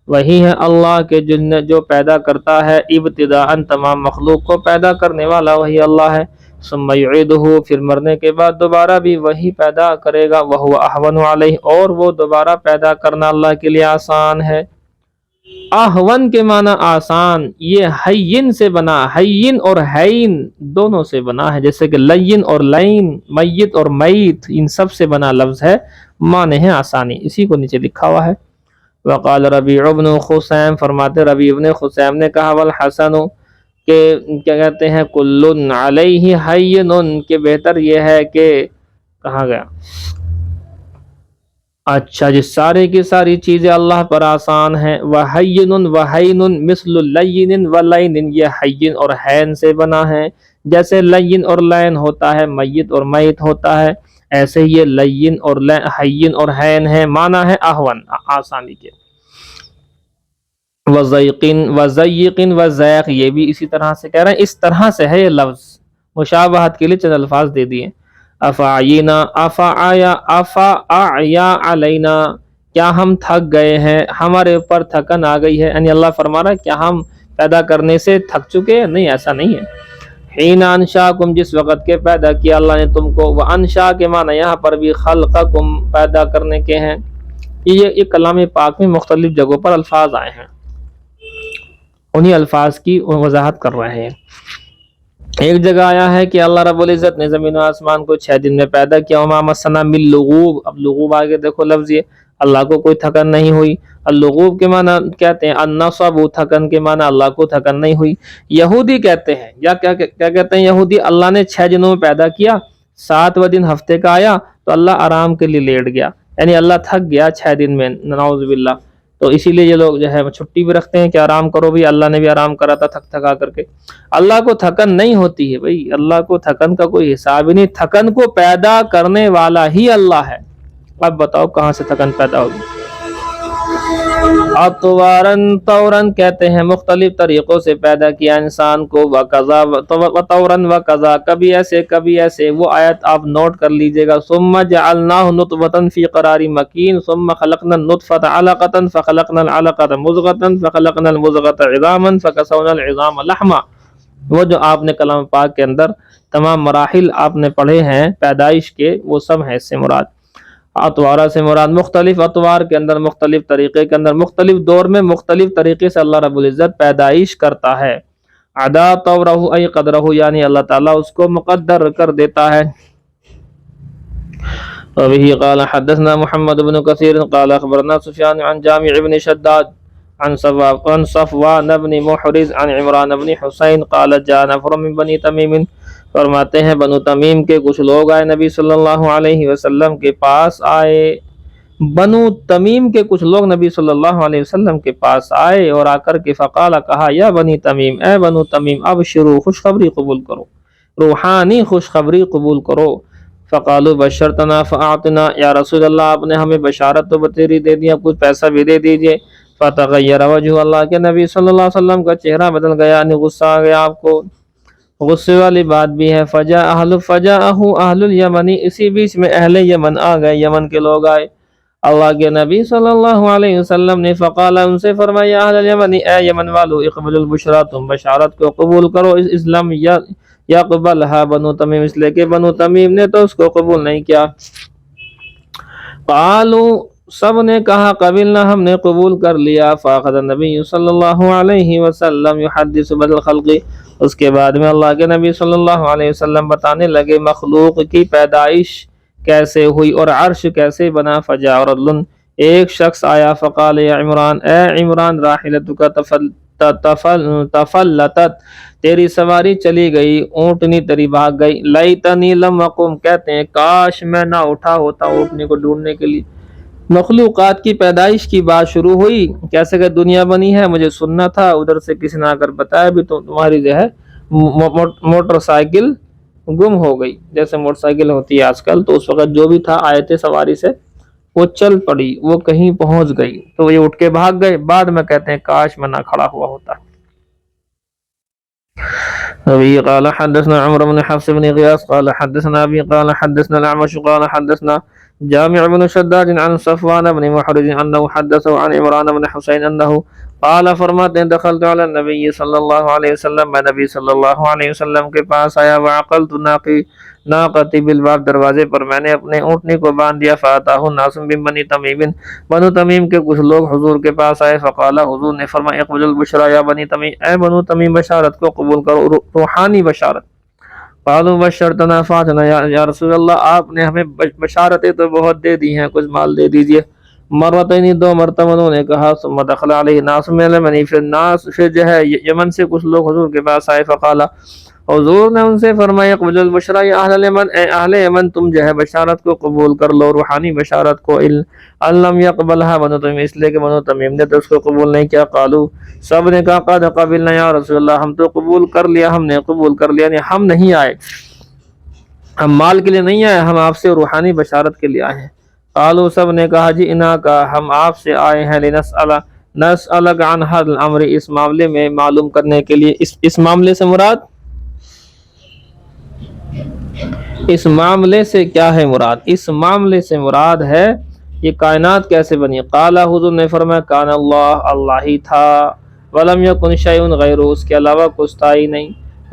وہی ہے اللہ کے جو پیدا کرتا ہے ابتداءً تمام مخلوق کو پیدا کرنے والا وہی اللہ ہے. ثُمَّ يُعِيدُهُ پھر مرنے کے بعد دوبارہ بھی وہی پیدا کرے گا. وَهُوَ أَهْوَنُ عَلَيْهِ اور وہ دوبارہ پیدا کرنا اللہ کے لیے آسان ہے. احون کے معنی آسان، یہ حین سے بنا، حین اور حین دونوں سے بنا ہے، جیسے کہ لین اور لین، میت اور میت، ان سب سے بنا لفظ ہے، معنی ہے آسانی. اسی کو نیچے لکھا ہوا ہے. وقال ربیع بن خثیم، فرماتے ربیع بن خثیم نے کہا، والحسن کہ کیا کہتے ہیں، کل علیہ حین، کہ بہتر یہ ہے کہ کہاں گیا، اچھا جی، سارے کی ساری چیزیں اللہ پر آسان ہیں. وحین وحین مثل لین ولین، یہ حین اور حین سے بنا ہے. جیسے لین اور لین ہوتا ہے، میت اور میت ہوتا ہے، ایسے یہ لین اور حین اور حین ہے، معنی ہے احون، آسانی کے. وزیقن وزیقن وزیق، یہ بھی اسی طرح سے کہہ رہے ہیں، اس طرح سے ہے یہ لفظ. مشابہت کے لیے چند الفاظ دے دیے. افعینا افعیا افعیا علینا، کیا ہم تھک گئے ہیں، ہمارے اوپر تھکن آ گئی ہے. یعنی اللہ فرما رہا ہے کیا ہم پیدا کرنے سے تھک چکے ہیں؟ نہیں، ایسا نہیں ہے. حین انشاکم، جس وقت کے پیدا کیا اللہ نے تم کو. وانشا کے معنی یہاں پر بھی خلقکم، پیدا کرنے کے ہیں. یہ کلام پاک میں مختلف جگہوں پر الفاظ آئے ہیں، انہی الفاظ کی وضاحت کر رہے ہیں. ایک جگہ آیا ہے کہ اللہ رب العزت نے زمین و آسمان کو 6 دن میں پیدا کیا. وما مسنا من لغوب، اب لغوب آگے دیکھو لفظ، یہ اللہ کو کوئی تھکن نہیں ہوئی. اللغوب کے معنی کہتے ہیں النصب، تھکن کے معنی اللہ کو تھکن نہیں ہوئی. یہودی کہتے ہیں، یا کیا کہتے ہیں یہودی، اللہ نے 6 دنوں میں پیدا کیا، 7واں دن ہفتے کا آیا تو اللہ آرام کے لیے لیٹ گیا، یعنی اللہ تھک گیا 6 دن میں، نعوذ باللہ. تو اسی لیے یہ لوگ جو ہے چھٹی بھی رکھتے ہیں کہ آرام کرو بھی. اللہ نے بھی آرام کرا تھا تھک تھکا کر کے. اللہ کو تھکن نہیں ہوتی ہے بھائی، اللہ کو تھکن کا کوئی حساب ہی نہیں. تھکن کو پیدا کرنے والا ہی اللہ ہے. اب بتاؤ کہاں سے تھکن پیدا ہوگی. اطوارن، طورن کہتے ہیں مختلف طریقوں سے پیدا کیا انسان کو. وقضا وطورن وقضا، کبھی ایسے کبھی ایسے. وہ آیت آپ نوٹ کر لیجئے گا. ثم جعلناه نطفة في قرار مكين ثم خلقنا النطفة علقة فخلقنا العلقة مضغة فخلقنا المضغة عظاما فكسونا العظام لحما. وہ جو آپ نے کلام پاک کے اندر تمام مراحل آپ نے پڑھے ہیں پیدائش کے، وہ سب ہیں اس سے مراد. اطوارہ سے مراد مختلف اطوار کے اندر، مختلف طریقے کے اندر، مختلف دور میں مختلف طریقے سے اللہ رب العزت پیدائش کرتا ہے. عدا طورہ ای قدرہ، یعنی اللہ تعالیٰ اس کو مقدر کر دیتا ہے. وبه قال حدثنا محمد بن كثير قال اخبرنا سفيان عن جامع بن شداد عن صفوان بن محرز عن عمران بن حسین قال جاء نفر من بني تمیم. فرماتے ہیں بنو تمیم کے کچھ لوگ آئے نبی صلی اللہ علیہ وسلم کے پاس آئے. بنو تمیم کے کچھ لوگ نبی صلی اللہ علیہ وسلم کے پاس آئے اور آ کر کے فقال، کہا، یا بنی تمیم، اے بنو تمیم، ابشروا، خوشخبری قبول کرو، روحانی خوشخبری قبول کرو. فقالوا بشرتنا فاعطنا، یا رسول اللہ آپ نے ہمیں بشارت تو بتیری دے دی، اب کچھ پیسہ بھی دے دیجئے۔ فتغیر وجہ، اللہ کے نبی صلی اللہ علیہ وسلم کا چہرہ بدل گیا، یعنی غصہ آ گیا آپ کو، غصے والی بات بھی ہے۔ فجاءہ اہل الیمن، اسی بیچ میں اہل یمن آ گئے، یمن کے لوگ آئے اللہ کے نبی صلی اللہ علیہ وسلم نے، فقال ان سے فرمایا اہل الیمن، اے یمن والو، اقبل البشرا، تم بشارت کو قبول کرو، اسلام یقبلها بنو تمیم، اس لیے کہ بنو تمیم نے تو اس کو قبول نہیں کیا۔ قالوا، سب نے کہا قبلنا، ہم نے قبول کر لیا۔ فاخذ النبی صلی اللہ علیہ وسلم یحدث بدل الخلق، اس کے بعد میں اللہ کے نبی صلی اللہ علیہ وسلم بتانے لگے مخلوق کی پیدائش کیسے ہوئی اور عرش کیسے بنا۔ فجاء رجل، ایک شخص آیا، فقال یا عمران، اے عمران، راحلتک تفلتت، تیری سواری چلی گئی، اونٹنی تیری بھاگ گئی۔ لیتنی لم اقم، کہتے ہیں کاش میں نہ اٹھا ہوتا اونٹنی کو ڈھونڈنے کے لیے۔ مخلوقات کی پیدائش کی بات شروع ہوئی، کیسے کہ دنیا بنی ہے، مجھے سننا تھا، ادھر سے کسی نے آ کر بتایا بھی تو تمہاری جو ہے موٹر سائیکل گم ہو گئی، جیسے موٹر سائیکل ہوتی ہے آج کل، تو اس وقت جو بھی تھا آئے تھے سواری سے، وہ چل پڑی، وہ کہیں پہنچ گئی، تو یہ اٹھ کے بھاگ گئے۔ بعد میں کہتے ہیں کاش میں نہ کھڑا ہوا ہوتا۔ ابي قال حدثنا عمرو بن حفص بن غياث قال حدثنا ابي قال حدثنا الاعمش قال حدثنا جامع بن شداد عن صفوان بن محرز انه حدثه عن عمران بن حسين انه قال، فرماتے ہیں دخلت على النبي صلی اللہ علیہ وسلم، میں نبی صلی اللہ علیہ وسلم کے پاس آیا، وعقلت ناقتی بالباب، دروازے پر میں نے اپنے اونٹنی کو باندھ دیا۔ فاتاہ الناس من بنی تمیم، بنو تمیم کے کچھ لوگ حضور کے پاس آئے۔ فقال، حضور نے فرمایا اقبل البشرا یا بنی تمیم، اے بنو تمیم بشارت کو قبول کرو، روحانی بشارت۔ قالوا بشرتنا فاتنا، یا رسول اللہ آپ نے ہمیں بشارتیں تو بہت دے دی ہیں، کچھ مال دے دیجئے۔ مرتين، دو مرتبہ انہوں نے کہا۔ ثم دخل علیہ ناس من اليمن، پھر جو ہے یمن سے کچھ لوگ حضور کے پاس آئے۔ فقال، حضور نے ان سے فرمایا اقبل البشرا یا اہل الیمن، اے اہل یمن تم جو ہے بشارت کو قبول کر لو، روحانی بشارت کو۔ لم یقبلها بنو تمیم، اس لیے کہ بنو تمیم نے تو اس کو قبول نہیں کیا۔ قالوا، سب نے کہا قد قبلنا یا رسول اللہ، ہم تو قبول کر لیا، ہم نے قبول کر لیا، یعنی ہم نہیں آئے، ہم مال کے لیے نہیں آئے، ہم آپ سے روحانی بشارت کے لیے آئے ہیں۔ قالوا، سب نے کہا جی انا کا، ہم آپ سے آئے ہیں، نسألک عن هذا الامر، اس معاملے میں معلوم کرنے کے لیے۔ اس معاملے سے مراد، اس معاملے سے کیا ہے مراد؟ اس معاملے سے مراد ہے یہ کائنات کیسے بنی۔ قال، حضور نے فرمایا کان اللہ، اللہ ہی تھا، ولم یکن شیء غیرہ، اس کے علاوہ کچھ تھا ہی نہیں۔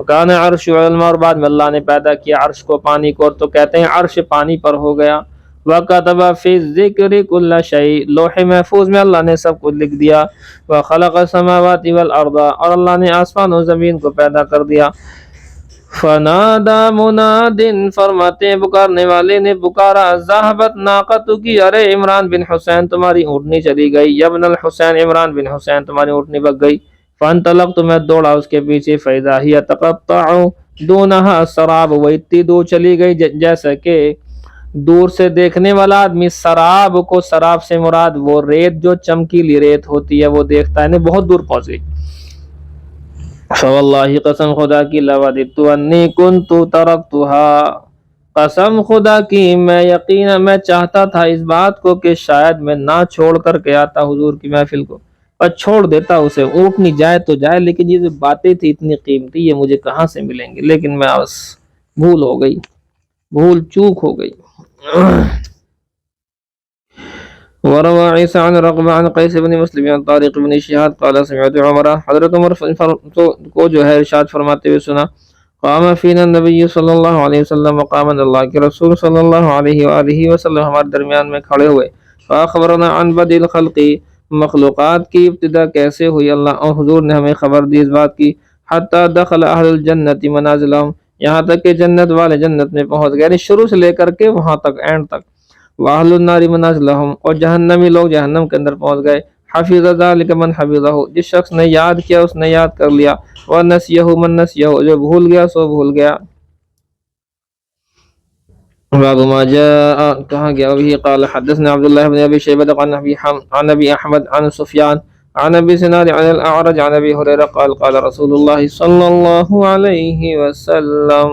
کان عرش علی الماء، اور بعد میں اللہ نے پیدا کیا عرش کو پانی کو، تو کہتے ہیں عرش پانی پر ہو گیا۔ وَكَتَبَ فِي الذِّكْرِ كُلَّ شَيْءٍ، لوح محفوظ میں اللہ نے سب کچھ لکھ دیا۔ وَخَلَقَ السَّمَاوَاتِ وَالْأَرْضَ، اور اللہ نے آسمان و زمین کو پیدا کر دیا۔ فنادى مناد، فرماتے ہیں پکارنے والے نے پکارا، ذهبت ناقتك، ارے عمران بن حسین تمہاری اونٹنی چلی گئی، یا ابن الحسین، عمران بن حسین تمہاری اونٹنی بھگ گئی۔ فانطلقت، میں دوڑا اس کے پیچھے، فاذا هي تقطع دونها السراب، وہ اتنی دور چلی گئی جیسا کہ دور سے دیکھنے والا آدمی سراب کو، سراب سے مراد وہ ریت جو چمکیلی ریت ہوتی ہے وہ دیکھتا ہے، بہت دور پہنچ گئی۔ فواللہ، قسم خدا کی، لوددت انی کنت ترکتها، قسم خدا کی میں چاہتا تھا اس بات کو کہ شاید میں نہ چھوڑ کر کے آتا حضور کی محفل کو، اور چھوڑ دیتا اسے، اونٹنی جائے تو جائے، لیکن یہ جو باتیں تھی اتنی قیمتی، یہ مجھے کہاں سے ملیں گے، لیکن میں بس بھول ہو گئی، بھول چوک ہو گئی۔ وروى عيسى عن رقبة عن قيس بن مسلم عن طارق بن شهاد قال سمعت عمر، حضرت عمر کو جو ہے ارشاد فرماتے ہوئے سنا، قام فينا النبي صلی اللہ علیہ وسلم، مقام اللہ کے رسول صلی اللہ علیہ وآلہ وسلم ہمارے درمیان میں کھڑے ہوئے۔ فاخبرنا عن بدء الخلق، مخلوقات کی ابتدا کیسے ہوئی، اللہ اور حضور نے ہمیں خبر دی اس بات کی۔ حتی دخل اہل الجنت منازلهم، یہاں تک کہ جنت والے جنت میں پہنچ گئے، یعنی شروع سے لے کر کے وہاں تک، اینڈ تک۔ واہل النار منازلهم، اور جہنمی لوگ جہنم کے اندر پہنچ گئے۔ حفظ ذلك من حفظہ، جس شخص نے یاد کیا اس نے یاد کر لیا۔ ونسیہ من نسیہ، جو بھول گیا سو بھول گیا۔ باب ما جاء، کہاں گیا وہی، قال حدثنا عبد الله بن ابي شيبة عن ابي احمد عن سفيان عن ابي سناد عن الاعرج عن ابي هريرة قال قال رسول الله صلى الله عليه وسلم،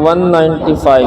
195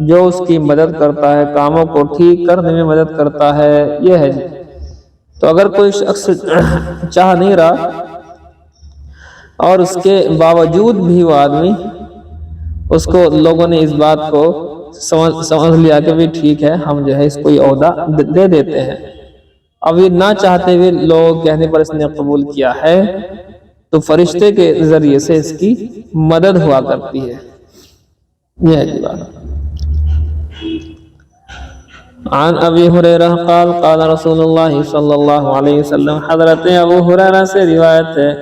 جو اس کی مدد کرتا ہے، کاموں کو ٹھیک کرنے میں مدد کرتا ہے، یہ ہے جی۔ تو اگر کوئی شخص چاہ نہیں رہا اور اس کے باوجود بھی وہ آدمی، اس کو لوگوں نے اس بات کو سمجھ لیا کہ بھی ٹھیک ہے، ہم جو ہے اس کو یہ عہدہ دے دیتے ہیں، اب یہ نہ چاہتے ہوئے لوگ کہنے پر اس نے قبول کیا ہے، تو فرشتے کے ذریعے سے اس کی مدد ہوا کرتی ہے، یہ ہے بات۔ عن ابی ہریرہ قال قال رسول اللہ صلی اللہ علیہ وسلم، حضرت ابو ہریرہ سے روایت ہے،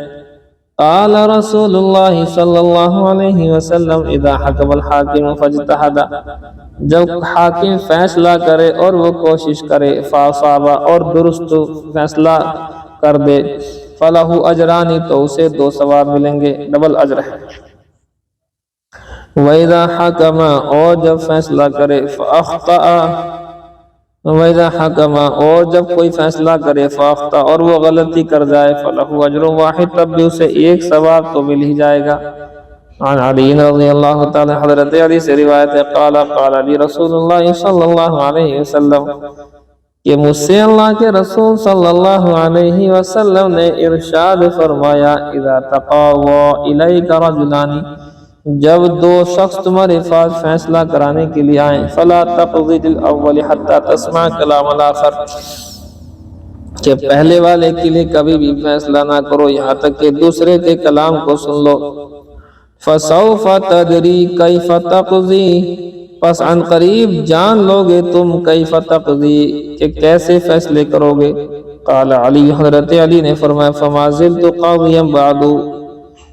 قال رسول اللہ صلی اللہ علیہ وسلم اذا حکم الحاکم فاجتہد، جب حاکم فیصلہ کرے اور وہ کوشش کرے، فاصاب اور درست فیصلہ کر دے، فلہ اجران، تو اسے 2 ثواب ملیں گے، ڈبل اجر ہے۔ وَإِذَا حَكَمَ، اور جب فیصلہ کرے، فَأَخْطَأَ، وَإِذَا حَكَمَ، اور جب کوئی فیصلہ کرے، فَأَخْطَأَ، اور وہ غلطی کر جائے، فَلَهُ أَجْرٌ وَاحِدٌ، تب بھی اسے 1 ثواب تو مل ہی جائے گا۔ عن علی رضی اللہ تعالی، حضرت علی سے روایت ہے، قال قال علی رسول اللہ صلی اللہ علیہ وسلم، کہ مجھ سے اللہ کے رسول صلی اللہ علیہ وسلم نے ارشاد فرمایا، اذا تقاضى الیک رجلان، جب 2 شخص تمہارے پاس فیصلہ کرانے کے لیے آئیں، فلا تقضی للاول حتى تسمع کلام الاخر، کہ پہلے والے کے لیے کبھی بھی فیصلہ نہ کرو یہاں تک کہ دوسرے کے کلام کو سن لو، فسوف تدری کیف تقضی، پس عن قریب جان لو گے تم کیف تقضی، کہ کیسے فیصلے کرو گے۔ قال علی، حضرت علی نے فرمایا، فما زلت قاضیا بعد،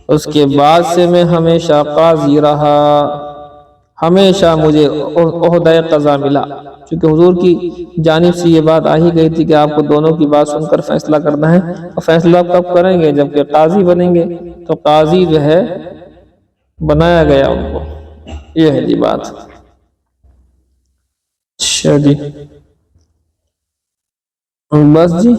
اس کے بعد سے میں ہمیشہ قاضی رہا، ہمیشہ مجھے عہدہ قضا ملا، چونکہ حضور کی جانب سے یہ بات آ ہی گئی تھی کہ آپ کو دونوں کی بات سن کر فیصلہ کرنا ہے، اور فیصلہ کب کریں گے؟ جبکہ قاضی بنیں گے، تو قاضی جو ہے بنایا گیا ان کو، یہ ہے جی بات۔ اچھا جی، بس جی۔